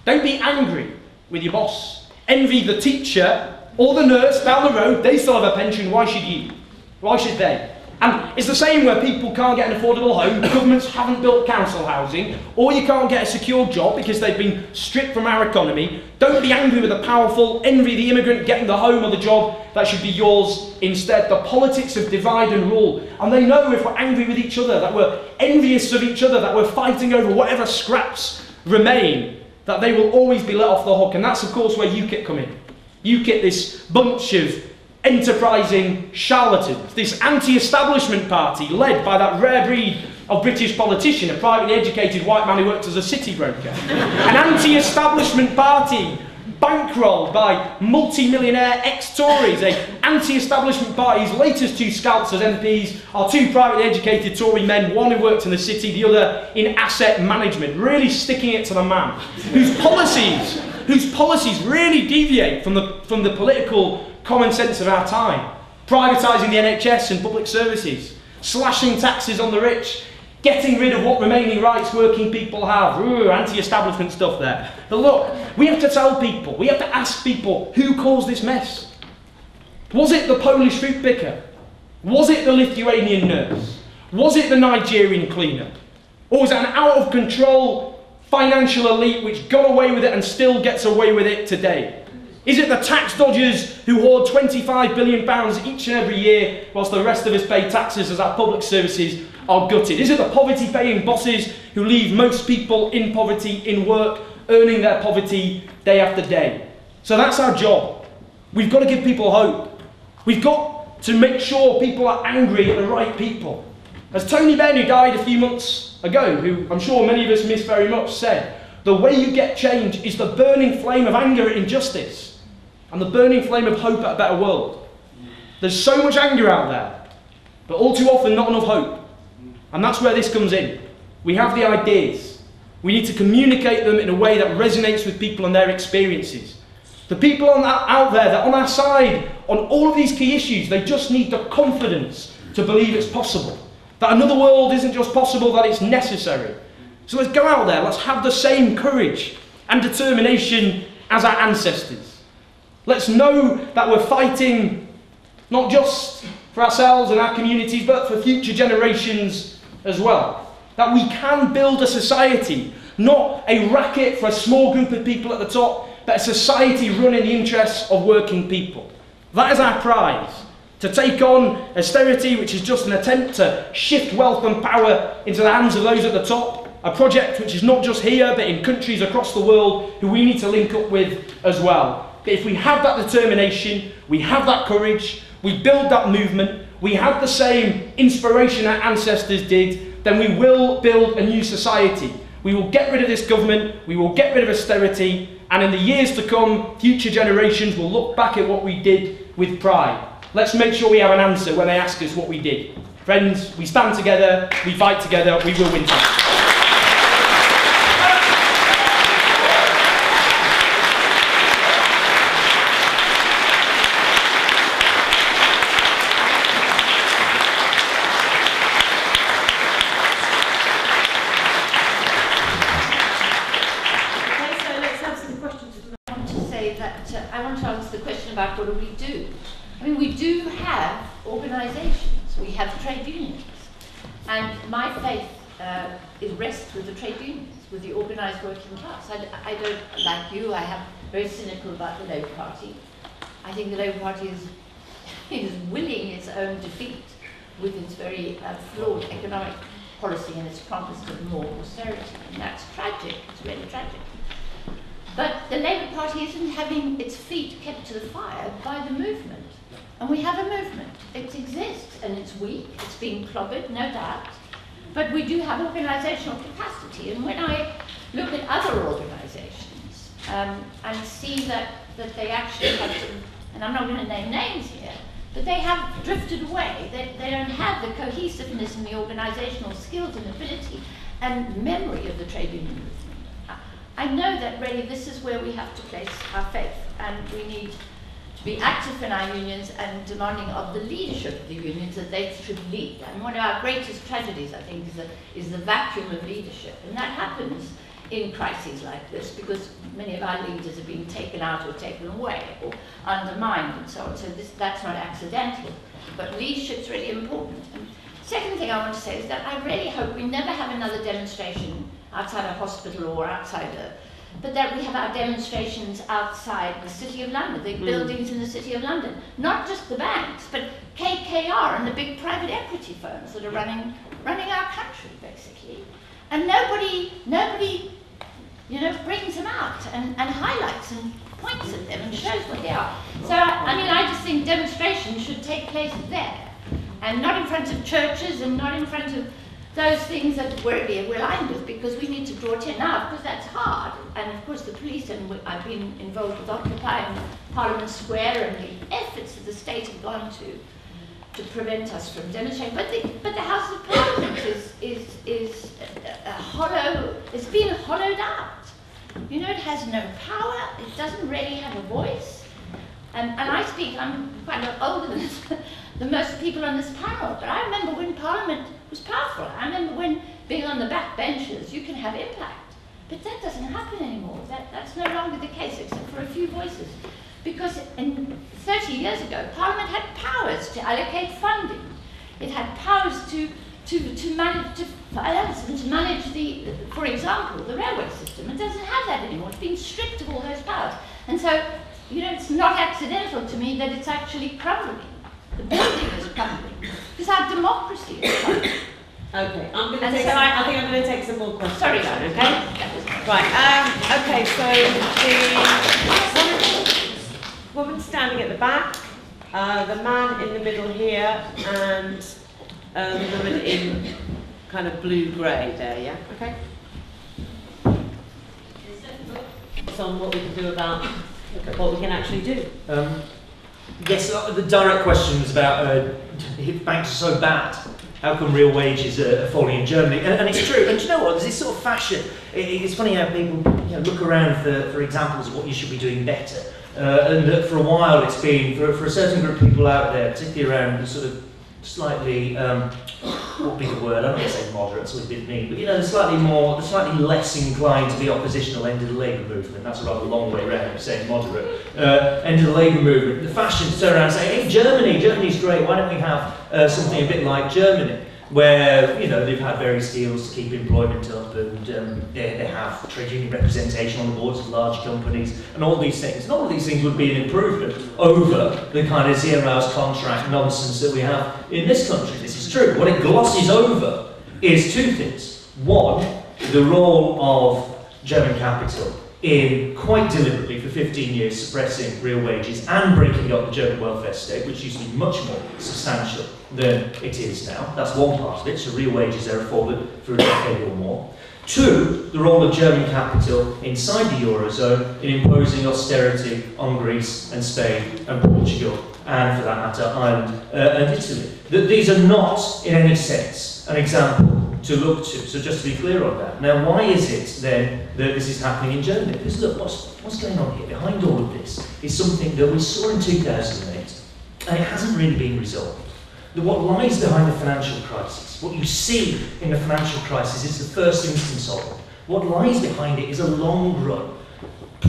Don't be angry with your boss. Envy the teacher or the nurse down the road. They still have a pension. Why should you? Why should they? And it's the same where people can't get an affordable home, governments haven't built council housing, or you can't get a secure job because they've been stripped from our economy. Don't be angry with the powerful, envy the immigrant getting the home or the job that should be yours instead. The politics of divide and rule. And they know if we're angry with each other, that we're envious of each other, that we're fighting over whatever scraps remain, that they will always be let off the hook. And that's, of course, where UKIP come in. UKIP, this bunch of enterprising charlatans, this anti-establishment party led by that rare breed of British politician, a privately educated white man who worked as a city broker. An anti-establishment party bankrolled by multi-millionaire ex-Tories, an anti-establishment party whose latest two scalps as MPs are two privately educated Tory men, one who worked in the city, the other in asset management, really sticking it to the man, whose policies really deviate from the political common sense of our time. Privatising the NHS and public services, slashing taxes on the rich, getting rid of what remaining rights working people have. Ooh, anti-establishment stuff there. But look, we have to tell people, we have to ask people, who caused this mess? Was it the Polish fruit picker? Was it the Lithuanian nurse? Was it the Nigerian cleaner? Or was it an out-of-control financial elite which got away with it and still gets away with it today? Is it the tax dodgers who hoard £25 billion each and every year whilst the rest of us pay taxes as our public services are gutted? Is it the poverty-paying bosses who leave most people in poverty in work, earning their poverty day after day? So that's our job. We've got to give people hope. We've got to make sure people are angry at the right people. As Tony Benn, who died a few months ago, who I'm sure many of us miss very much, said, the way you get change is the burning flame of anger at injustice and the burning flame of hope at a better world. There's so much anger out there, but all too often not enough hope. And that's where this comes in. We have the ideas, We need to communicate them in a way that resonates with people and their experiences. The people out there that are on our side on all of these key issues, they just need the confidence to believe it's possible. That another world isn't just possible, that it's necessary. So let's go out there, let's have the same courage and determination as our ancestors. Let's know that we're fighting not just for ourselves and our communities, but for future generations as well. That we can build a society, not a racket for a small group of people at the top, but a society run in the interests of working people. That is our prize. To take on austerity, which is just an attempt to shift wealth and power into the hands of those at the top, a project which is not just here, but in countries across the world who we need to link up with as well. But if we have that determination, we have that courage, we build that movement, we have the same inspiration our ancestors did, then we will build a new society. We will get rid of this government, we will get rid of austerity, and in the years to come, future generations will look back at what we did with pride. Let's make sure we have an answer when they ask us what we did. Friends, we stand together, we fight together, we will win together. I want to answer the question about what do we do. I mean, we do have organisations, we have trade unions, and my faith rests with the trade unions, with the organised working class. I don't, like you, I am very cynical about the Labour Party. I think the Labour Party is willing its own defeat with its very flawed economic policy and its promise of more austerity, and that's tragic, it's really tragic. But the Labour Party isn't having its feet kept to the fire by the movement. And we have a movement. It exists, and it's weak, it's being clobbered, no doubt. But we do have organisational capacity. And when I look at other organisations and see that they actually have to, and I'm not going to name names here, but they have drifted away. They don't have the cohesiveness and the organisational skills and ability and memory of the trade union movement. I know that really this is where we have to place our faith, and we need to be active in our unions and demanding of the leadership of the unions that they should lead. And one of our greatest tragedies, I think, is the vacuum of leadership. And that happens in crises like this because many of our leaders have been taken out or taken away or undermined and so on. So that's not accidental, but leadership's really important. And second thing I want to say is that I really hope we never have another demonstration outside a hospital or outside but that we have our demonstrations outside the City of London, the buildings in the City of London. Not just the banks, but KKR and the big private equity firms that are running our country, basically. And nobody brings them out and highlights and points at them and shows what they are. So, I mean, I just think demonstrations should take place there, and not in front of churches and not in front of those things that we're aligned with, because we need to draw attention now, because that's hard. And of course the police, and I've been involved with occupying Parliament Square and the efforts that the state have gone to prevent us from demonstrating. But the House of Parliament is a hollow, it's been hollowed out. You know, it has no power, it doesn't really have a voice. And I speak, I'm quite a lot older than most people on this panel, but I remember when Parliament was powerful. I remember when being on the back benches, you can have impact. But that doesn't happen anymore. That's no longer the case, except for a few voices. Because 30 years ago, Parliament had powers to allocate funding. It had powers to manage for example, the railway system. It doesn't have that anymore. It's been stripped of all those powers. And so, you know, it's not accidental to me that it's actually crumbling. The building is crumbling. Because our democracy is crumbling. Okay, I think I'm going to take some more questions. Sorry, okay? Right. Okay, so the woman standing at the back, the man in the middle here, and the woman in kind of blue-grey there, yeah? Okay. So on what we can do about what we can actually do. Yes, the direct question was about if banks are so bad. how come real wages are falling in Germany? And it's true. And do you know what? There's this sort of fashion. It's funny how people look around for examples of what you should be doing better. And for a while it's been, for a certain group of people out there, particularly around the sort of slightly, what would be the word? I'm not going to say moderate, it's a little bit mean, but the slightly less inclined to the oppositional end of the labour movement. That's a rather long way around of saying moderate. End of the labour movement. The fashion to turn around and say, hey, Germany's great, why don't we have something a bit like Germany? Where they've had various deals to keep employment up, and they have trade union representation on the boards of large companies, and all these things. And all of these things would be an improvement over the kind of 0 hours contract nonsense that we have in this country. This is true. What it glosses over is two things. One, the role of German capital in quite deliberately for 15 years suppressing real wages and breaking up the German welfare state, which used to be much more substantial than it is now. That's one part of it, so real wages there have fallen for a decade or more. Two, the role of German capital inside the Eurozone in imposing austerity on Greece and Spain and Portugal, and for that matter, Ireland and Italy. These are not, in any sense, an example to look to, so just to be clear on that. Now, why is it then that this is happening in Germany? Because look, what's going on here? Behind all of this is something that we saw in 2008, and it hasn't really been resolved. That what lies behind the financial crisis, what you see in the financial crisis is the first instance of it. What lies behind it is a long-run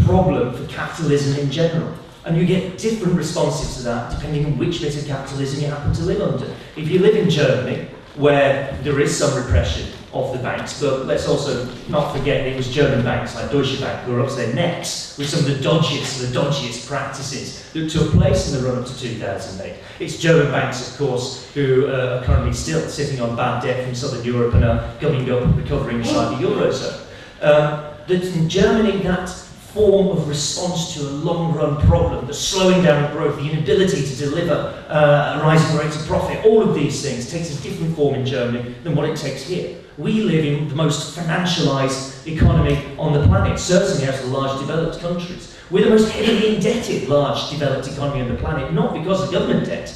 problem for capitalism in general. And you get different responses to that depending on which bit of capitalism you happen to live under. If you live in Germany, where there is some repression of the banks, but let's also not forget it was German banks like Deutsche Bank who were up to their necks with some of the dodgiest practices that took place in the run-up to 2008. It's German banks, of course, who are currently still sitting on bad debt from Southern Europe and are coming up and recovering inside the Eurozone. That in Germany, that form of response to a long-run problem, the slowing down of growth, the inability to deliver a rising rate of profit, all of these things takes a different form in Germany than what it takes here. We live in the most financialised economy on the planet, certainly out of the large developed countries. We're the most heavily indebted large developed economy on the planet, not because of government debt.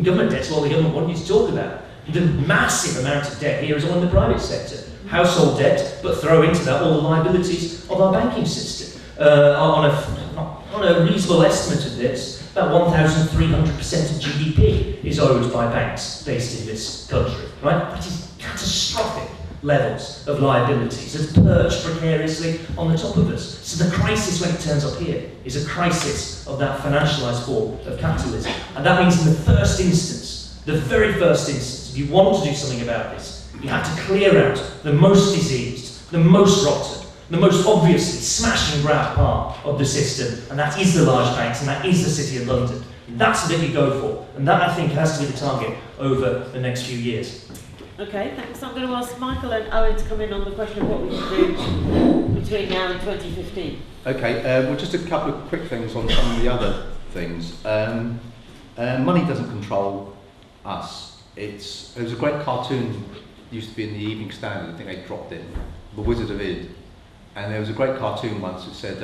Government debt's all the government wanted you to talk about. The massive amount of debt here is all in the private sector. Household debt, but throw into that all the liabilities of our banking system. On a reasonable estimate of this, about 1,300% of GDP is owed by banks based in this country, right? That is catastrophic levels of liabilities that's perched precariously on the top of us. So the crisis when it turns up here is a crisis of that financialised form of capitalism. And that means in the first instance, the very first instance, if you want to do something about this, you have to clear out the most diseased, the most rotten, the most obviously smash and grab part of the system, and that is the large banks, and that is the City of London. And that's the bit you go for, and that I think has to be the target over the next few years. Okay, thanks. I'm going to ask Micheal and Owen to come in on the question of what we should do between now and 2015. Okay, well, just a couple of quick things on some of the other things. Money doesn't control us. There was a great cartoon used to be in the Evening Standard, I think they dropped it, The Wizard of Id. And there was a great cartoon once that said,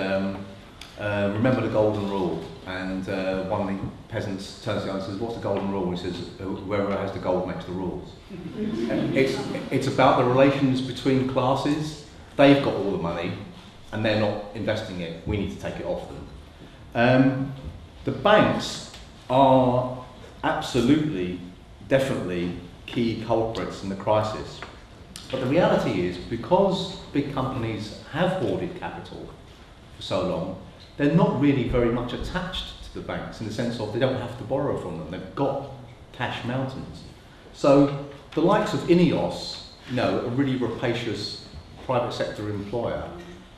remember the golden rule. And one of the peasants turns to the other and says, what's the golden rule? And he says, whoever has the gold makes the rules. It's about the relations between classes. They've got all the money and they're not investing it. We need to take it off them. The banks are absolutely, definitely key culprits in the crisis. But the reality is, because big companies have hoarded capital for so long, they're not really very much attached to the banks in the sense of they don't have to borrow from them. They've got cash mountains. So the likes of Ineos, a really rapacious private sector employer,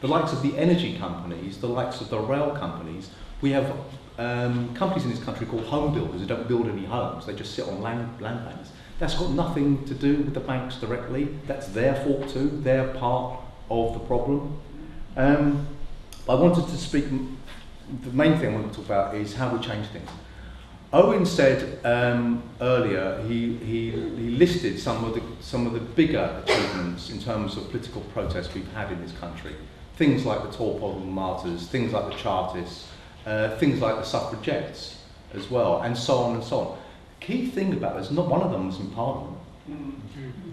the likes of the energy companies, the likes of the rail companies, we have companies in this country called home builders who don't build any homes, they just sit on land banks. That's got nothing to do with the banks directly. That's their fault too. They're part of the problem. I wanted to speak, the main thing I want to talk about is how we change things. Owen said earlier, he listed some of the bigger achievements in terms of political protest we've had in this country. Things like the Taupo martyrs, things like the Chartists, things like the suffragettes as well, and so on and so on. Key thing about this, not one of them was in Parliament.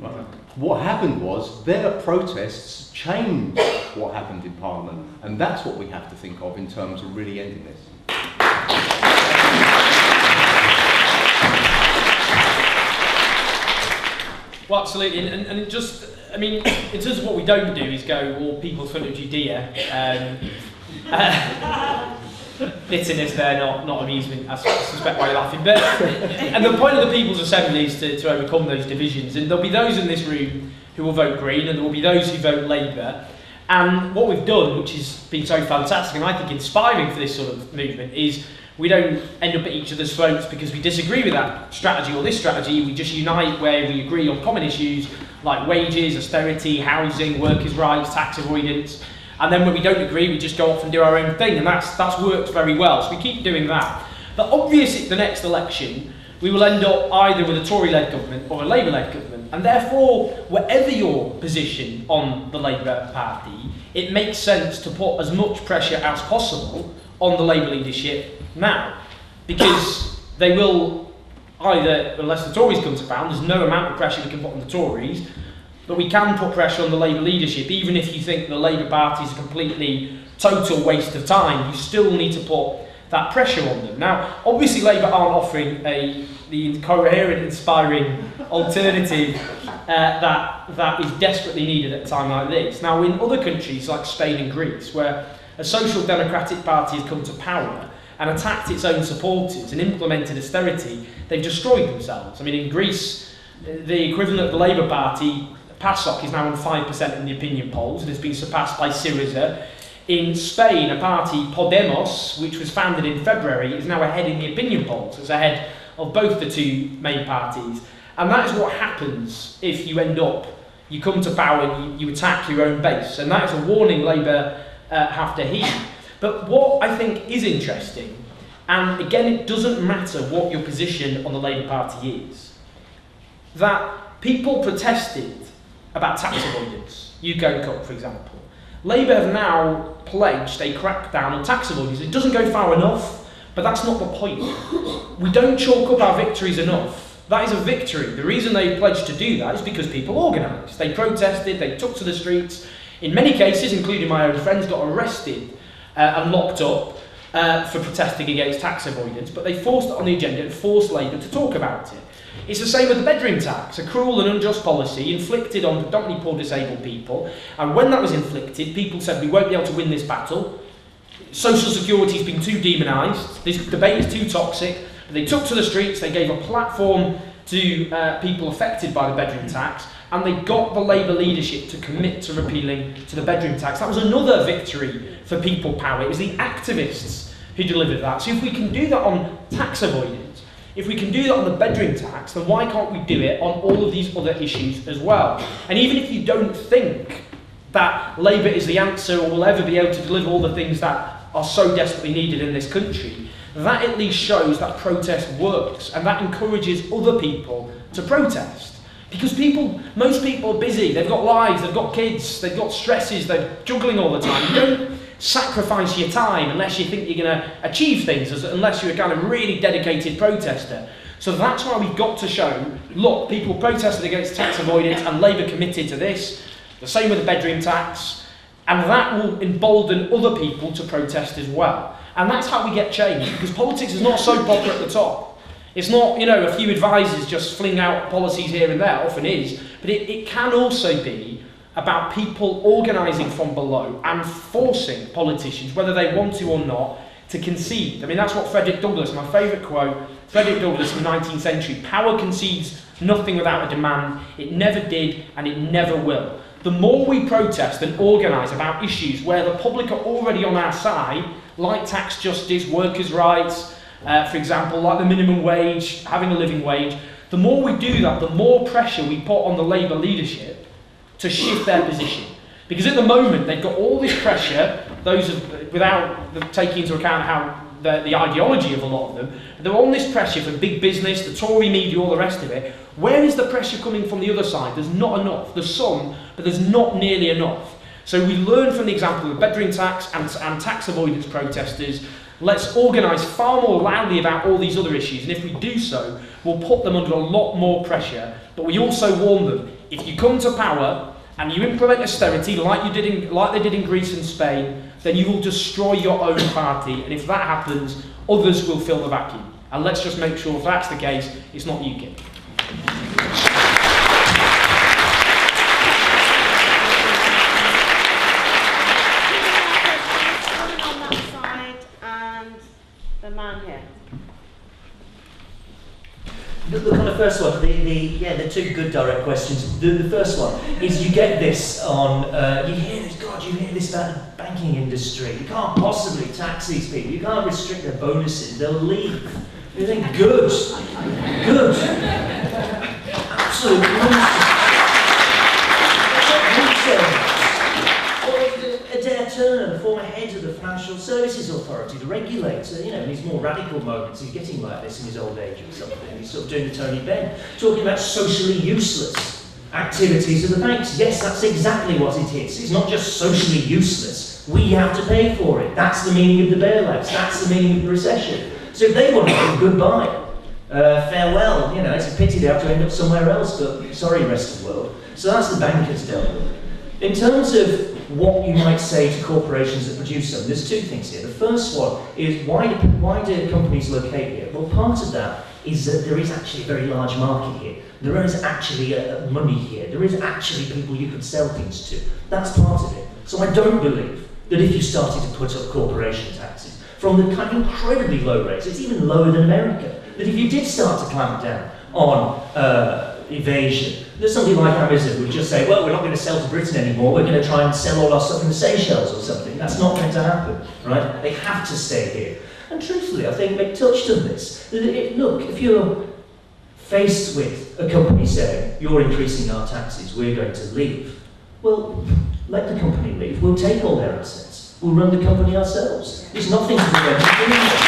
Right. What happened was their protests changed what happened in Parliament, and that's what we have to think of in terms of really ending this. Well, absolutely, and it just, I mean, in terms of what we don't do is go, all people's front of Judea. Bitterness there, not amusement. I suspect why you're laughing. But and the point of the People's Assembly is to overcome those divisions. And there'll be those in this room who will vote Green, and there will be those who vote Labour. And what we've done, which has been so fantastic and I think inspiring for this sort of movement, is we don't end up at each other's throats because we disagree with that strategy or this strategy. We just unite where we agree on common issues like wages, austerity, housing, workers' rights, tax avoidance. And then when we don't agree, we just go off and do our own thing, and that's worked very well. So we keep doing that. But obviously, at the next election, we will end up either with a Tory-led government or a Labour-led government. And therefore, whatever your position on the Labour Party, it makes sense to put as much pressure as possible on the Labour leadership now. Because they will either, unless the Tories come to power, there's no amount of pressure we can put on the Tories, but we can put pressure on the Labour leadership. Even if you think the Labour Party is a completely total waste of time, you still need to put that pressure on them. Now, obviously Labour aren't offering the coherent, inspiring alternative that is desperately needed at a time like this. Now, in other countries like Spain and Greece, where a social democratic party has come to power and attacked its own supporters and implemented austerity, they've destroyed themselves. I mean, in Greece, the equivalent of the Labour Party, PASOK, is now on 5% in the opinion polls and has been surpassed by Syriza. In Spain, a party, Podemos, which was founded in February, is now ahead in the opinion polls. It's ahead of both the two main parties. And that is what happens if you you come to power and you attack your own base. And that is a warning Labour have to heed. But what I think is interesting, and again, it doesn't matter what your position on the Labour Party is, that people protested about tax avoidance, UK Cup, for example. Labour have now pledged a crackdown on tax avoidance. It doesn't go far enough, but that's not the point. We don't chalk up our victories enough. That is a victory. The reason they pledged to do that is because people organised. They protested, they took to the streets. In many cases, including my own friends, got arrested and locked up for protesting against tax avoidance, but they forced it on the agenda and forced Labour to talk about it. It's the same with the bedroom tax, a cruel and unjust policy inflicted on predominantly poor disabled people. And when that was inflicted, people said we won't be able to win this battle. Social security has been too demonised. This debate is too toxic. But they took to the streets, they gave a platform to people affected by the bedroom tax, and they got the Labour leadership to commit to repealing to the bedroom tax. That was another victory for people power. It was the activists who delivered that. So if we can do that on tax avoidance, if we can do that on the bedroom tax, then why can't we do it on all of these other issues as well? And even if you don't think that Labour is the answer or will ever be able to deliver all the things that are so desperately needed in this country, that at least shows that protest works, and that encourages other people to protest. Because most people are busy, they've got lives, they've got kids, they've got stresses, they're juggling all the time. You don't sacrifice your time unless you think you're going to achieve things, unless you're a kind of really dedicated protester. So that's why we've got to show, look, people protested against tax avoidance and Labour committed to this, the same with the bedroom tax, and that will embolden other people to protest as well. And that's how we get change, because politics is not soap opera at the top. It's not, a few advisors just fling out policies here and there, often is, but it can also be about people organising from below and forcing politicians, whether they want to or not, to concede. I mean, that's what Frederick Douglass, my favourite quote, Frederick Douglass in the 19th century, power concedes nothing without a demand, it never did and it never will. The more we protest and organise about issues where the public are already on our side, like tax justice, workers' rights, for example, like the minimum wage, having a living wage, the more we do that, the more pressure we put on the Labour leadership to shift their position. Because at the moment, they've got all this pressure, without taking into account how the ideology of a lot of them, they're on this pressure from big business, the Tory media, all the rest of it. Where is the pressure coming from the other side? There's not enough. There's some, but there's not nearly enough. So we learn from the example of the bedroom tax and tax avoidance protesters Let's organise far more loudly about all these other issues, and if we do so, we'll put them under a lot more pressure. But we also warn them, if you come to power and you implement austerity like they did in Greece and Spain, then you will destroy your own party, and if that happens, others will fill the vacuum. And let's just make sure if that's the case, it's not UKIP. The man here. Look on the first one, the two good direct questions. The first one is you get this on, you hear this about the banking industry. You can't possibly tax these people. You can't restrict their bonuses. They'll leave. You think, good. Absolute nonsense. Adair Turner, the former head of the Financial Services Authority, the regulator, in his more radical moments, he's getting like this in his old age or something. He's sort of doing the Tony Benn, talking about socially useless activities of the banks. Yes, that's exactly what it is. It's not just socially useless. We have to pay for it. That's the meaning of the bailouts. That's the meaning of the recession. So if they want to, goodbye. Farewell. It's a pity they have to end up somewhere else, but sorry, rest of the world. So that's the bankers dealt with. In terms of what you might say to corporations that produce them, there's two things here. The first one is why do companies locate here? Well, part of that is that there is actually a very large market here. There is actually money here. There is actually people you could sell things to. That's part of it. So I don't believe that if you started to put up corporation taxes from the kind of incredibly low rates, it's even lower than America, that if you did start to clamp down on evasion, there's somebody like Amazon would just say, well, we're not going to sell to Britain anymore, we're going to try and sell all our stuff in the Seychelles or something. That's not going to happen, right? They have to stay here. And truthfully, I think Mick touched on this. Look, if you're faced with a company saying, you're increasing our taxes, we're going to leave, well, let the company leave. We'll take all their assets. We'll run the company ourselves. There's nothing to prevent us doing that.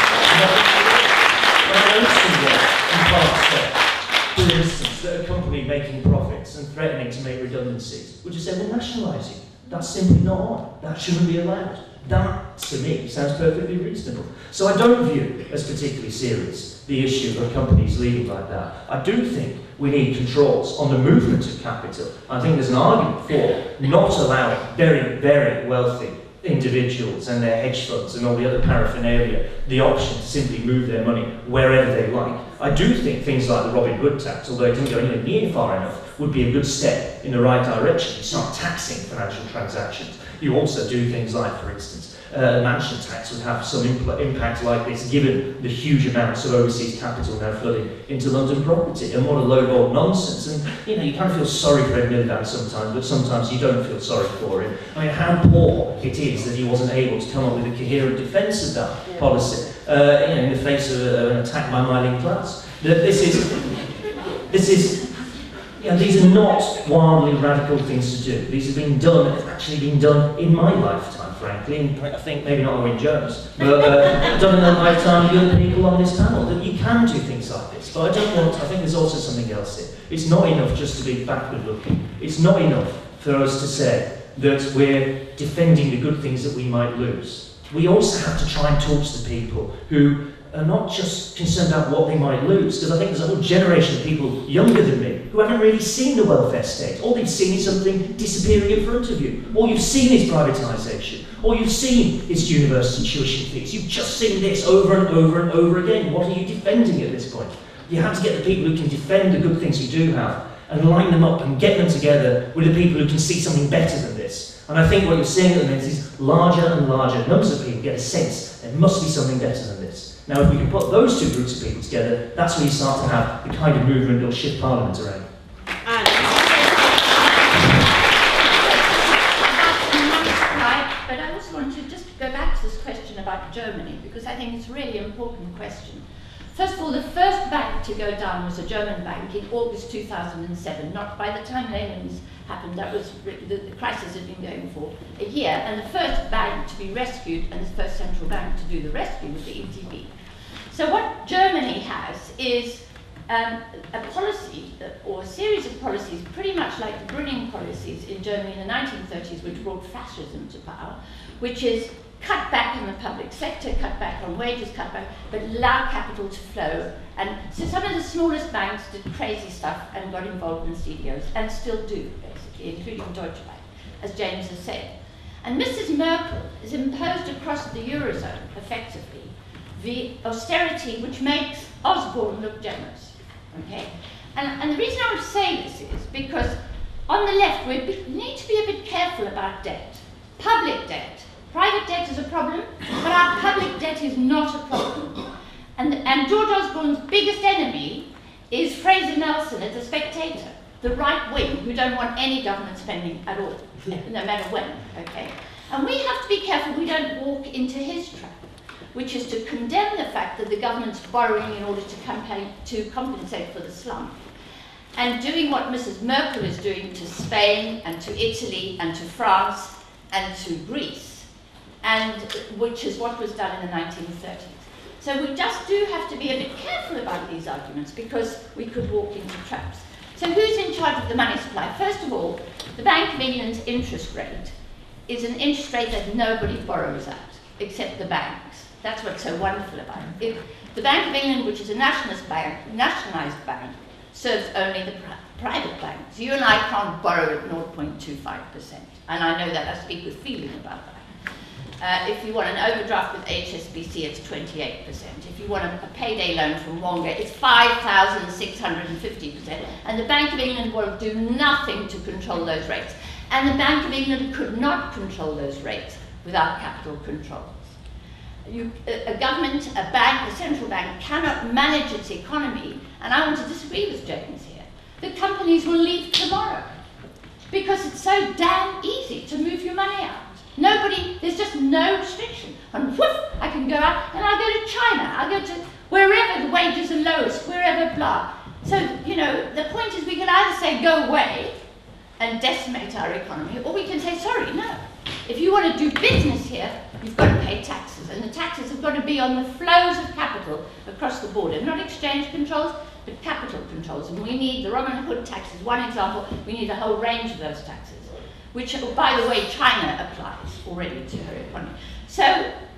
For instance, that a company making profits and threatening to make redundancies would just say, well, nationalise it. That's simply not on. That shouldn't be allowed. That, to me, sounds perfectly reasonable. So I don't view as particularly serious the issue of companies leaving like that. I do think we need controls on the movement of capital. I think there's an argument for not allowing very, very wealthy individuals and their hedge funds and all the other paraphernalia the option to simply move their money wherever they like. I do think things like the Robin Hood tax, although it didn't go anywhere near far enough, would be a good step in the right direction. You start taxing financial transactions. You also do things like, for instance, a mansion tax would have some impact like this, given the huge amounts of overseas capital now flooding into London property. And what a load of nonsense. And you kind of feel sorry for Ed Miliband sometimes, but sometimes you don't feel sorry for him. I mean, how poor it is that he wasn't able to come up with a coherent defence of that policy, in the face of an attack by Micheal class. These are not wildly radical things to do. These have actually been done in my lifetime, frankly, and I think maybe not Owen Jones, but done in the lifetime of other people on this panel, that you can do things like this. But I think there's also something else here. It's not enough just to be backward looking. It's not enough for us to say that we're defending the good things that we might lose. We also have to try and talk to the people who are not just concerned about what they might lose, because I think there's a whole generation of people younger than me who haven't really seen the welfare state. All they've seen is something disappearing in front of you. All you've seen is privatisation. All you've seen is university tuition fees. You've just seen this over and over and over again. What are you defending at this point? You have to get the people who can defend the good things you do have and line them up and get them together with the people who can see something better than this. And I think what you're seeing at the minute is larger and larger numbers of people get a sense there must be something better than this. Now, if we can put those two groups of people together, that's when you start to have the kind of movement that will shift Parliament around. But I also want to just go back to this question about Germany, because I think it's a really important question. First of all, the first bank to go down was a German bank in August 2007. Not by the time Lehman's happened, that was the crisis had been going for a year. And the first bank to be rescued and the first central bank to do the rescue was the ECB. So what Germany has is a policy, or a series of policies, pretty much like the Brüning policies in Germany in the 1930s, which brought fascism to power, which is cut back in the public sector, cut back on wages, cut back, but allow capital to flow. And so some of the smallest banks did crazy stuff and got involved in CDOs, and still do, basically, including Deutsche Bank, as James has said. And Mrs. Merkel has imposed across the Eurozone, effectively, the austerity which makes Osborne look generous. Okay? And the reason I would say this is because on the left we need to be a bit careful about debt. Public debt. Private debt is a problem, but our public debt is not a problem. And George Osborne's biggest enemy is Fraser Nelson as a spectator, the right wing, who don't want any government spending at all, no matter when. Okay? And we have to be careful we don't walk into his trap, which is to condemn the fact that the government's borrowing in order to compensate for the slump, and doing what Mrs. Merkel is doing to Spain and to Italy and to France and to Greece, and which is what was done in the 1930s. So we just do have to be a bit careful about these arguments because we could walk into traps. So who's in charge of the money supply? First of all, the Bank of England's interest rate is an interest rate that nobody borrows at, except the banks. That's what's so wonderful about it. The Bank of England, which is a nationalised bank, serves only the private banks. You and I can't borrow at 0.25%. And I know that, I speak with feeling about that. If you want an overdraft with HSBC, it's 28%. If you want a payday loan from Wonga, it's 5,650%. And the Bank of England will do nothing to control those rates. And the Bank of England could not control those rates without capital controls. A government, a bank, a central bank cannot manage its economy, and I want to disagree with James here. The companies will leave tomorrow because it's so damn easy to move your money out. There's just no restriction. And whoof, I can go out and I'll go to China, I'll go to wherever the wages are lowest, wherever blah. So, you know, the point is we can either say go away and decimate our economy, or we can say, sorry, no. If you want to do business here, you've got to pay taxes, and the taxes have got to be on the flows of capital across the border, not exchange controls, but capital controls. And we need the Robin Hood tax is one example. We need a whole range of those taxes, which, by the way, China applies already to her economy. So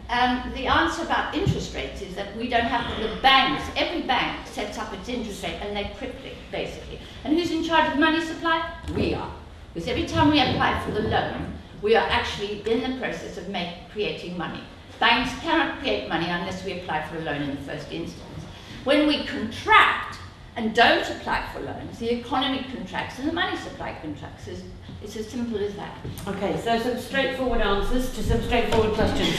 the answer about interest rates is that we don't have the banks. Every bank sets up its interest rate, and they cripple it, basically. And who's in charge of money supply? We are. Because every time we apply for the loan, we are actually in the process of creating money. Banks cannot create money unless we apply for a loan in the first instance. When we contract and don't apply for loans, the economy contracts and the money supply contracts. It's as simple as that. Okay, so some straightforward answers to some straightforward questions.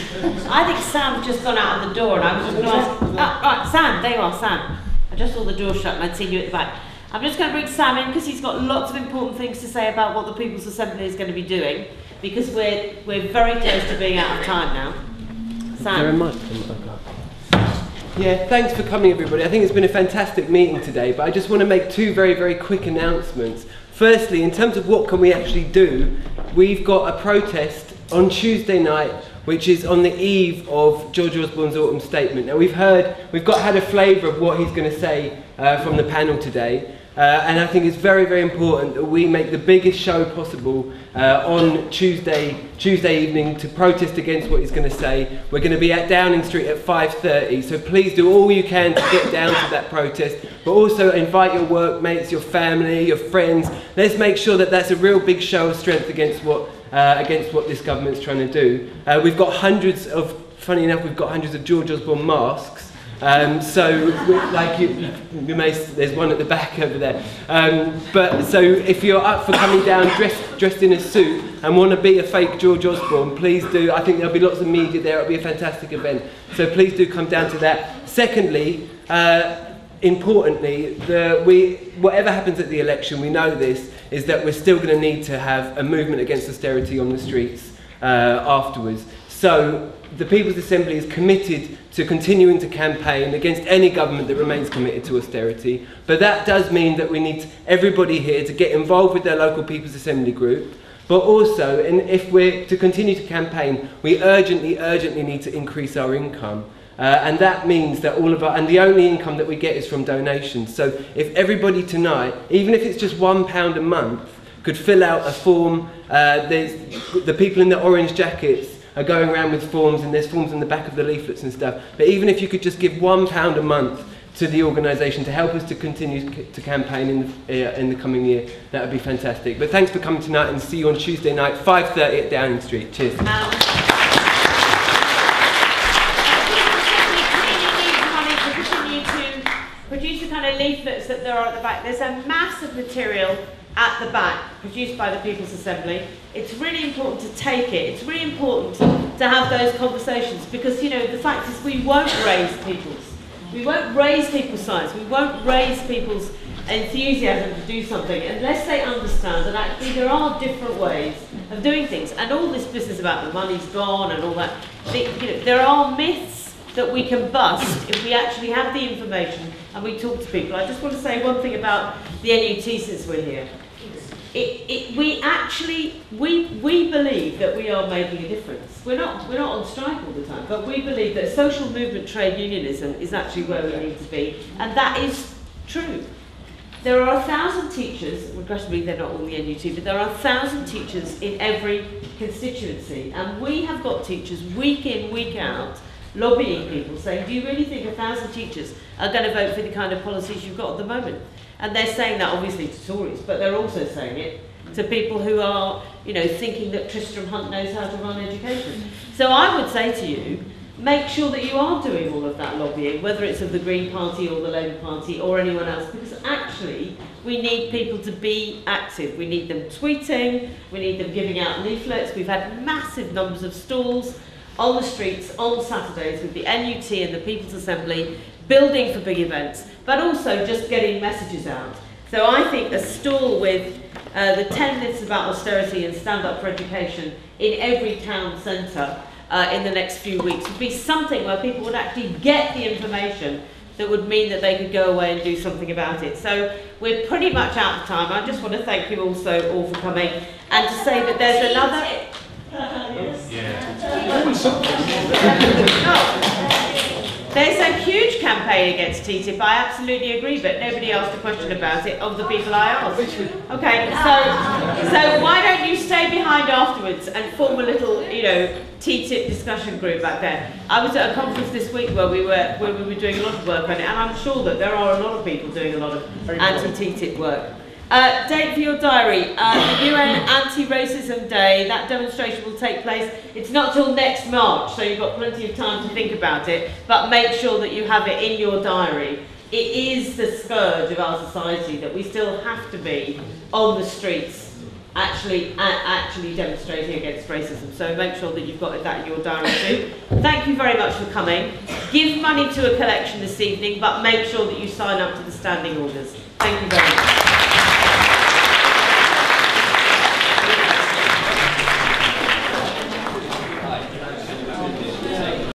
I think Sam's just gone out of the door, and I was just going to ask... right, Sam, there you are, Sam. I just saw the door shut and I'd seen you at the back. I'm just going to bring Sam in because he's got lots of important things to say about what the People's Assembly is going to be doing, because we're very close to being out of time now. Sam. Very much. Yeah, thanks for coming, everybody. I think it's been a fantastic meeting today, but I just want to make two very, very quick announcements. Firstly, in terms of what can we actually do, we've got a protest on Tuesday night, which is on the eve of George Osborne's autumn statement. Now we've had a flavour of what he's going to say from the panel today, and I think it's very, very important that we make the biggest show possible on Tuesday evening to protest against what he's going to say. We're going to be at Downing Street at 5:30, so please do all you can to get down to that protest, but also invite your workmates, your family, your friends. Let's make sure that that's a real big show of strength against what this government's trying to do. We've got hundreds of George Osborne masks. There's one at the back over there. But so if you're up for coming down dressed in a suit and want to be a fake George Osborne, please do. I think there'll be lots of media there. It'll be a fantastic event. So please do come down to that. Secondly, importantly, whatever happens at the election, we know this, is that we're still going to need to have a movement against austerity on the streets afterwards. So the People's Assembly is committed to continuing to campaign against any government that remains committed to austerity, but that does mean that we need everybody here to get involved with their local People's Assembly group, but also, and if we're to continue to campaign, we urgently need to increase our income. And that means that all of our, and the only income that we get is from donations. So if everybody tonight, even if it's just £1 a month, could fill out a form, the people in the orange jackets are going around with forms, and there's forms on the back of the leaflets and stuff. But even if you could just give £1 a month to the organisation to help us to continue to campaign in the coming year, that would be fantastic. But thanks for coming tonight, and see you on Tuesday night, 5:30 at Downing Street. Cheers. Produce the kind of leaflets that there are at the back. There's a mass of material at the back produced by the People's Assembly. It's really important to take it. It's really important to have those conversations, because, you know, the fact is we won't raise people's science, we won't raise people's enthusiasm to do something unless they understand that actually there are different ways of doing things. And all this business about the money's gone and all that, you know, there are myths that we can bust if we actually have the information and we talk to people. I just want to say one thing about the NUT since we're here. We believe that we are making a difference. We're not on strike all the time, but we believe that social movement trade unionism is actually where we need to be, and that is true. There are 1,000 teachers, regrettably they're not all the NUT, but there are 1,000 teachers in every constituency, and we have got teachers week in, week out, lobbying people, saying, do you really think 1,000 teachers are going to vote for the kind of policies you've got at the moment? And they're saying that obviously to Tories, but they're also saying it to people who are, you know, thinking that Tristram Hunt knows how to run education. So I would say to you, make sure that you are doing all of that lobbying, whether it's of the Green Party or the Labour Party or anyone else, because actually we need people to be active. We need them tweeting, we need them giving out leaflets. We've had massive numbers of stalls on the streets on Saturdays with the NUT and the People's Assembly, building for big events, but also just getting messages out. So I think a stall with the 10 minutes about austerity and stand up for education in every town centre in the next few weeks would be something where people would actually get the information that would mean that they could go away and do something about it. So we're pretty much out of time. I just want to thank you also all for coming, and to say that there's another... There's a huge campaign against TTIP, I absolutely agree, but nobody asked a question about it of the people I asked. Okay, so why don't you stay behind afterwards and form a little, you know, TTIP discussion group back there. I was at a conference this week where we were doing a lot of work on it, and I'm sure that there are a lot of people doing a lot of anti-TTIP work. Date for your diary, the UN Anti-Racism Day. That demonstration will take place. It's not till next March, so you've got plenty of time to think about it, but make sure that you have it in your diary. It is the scourge of our society that we still have to be on the streets actually demonstrating against racism. So make sure that you've got that in your diary too. Thank you very much for coming. Give money to a collection this evening, but make sure that you sign up to the standing orders. Thank you very much.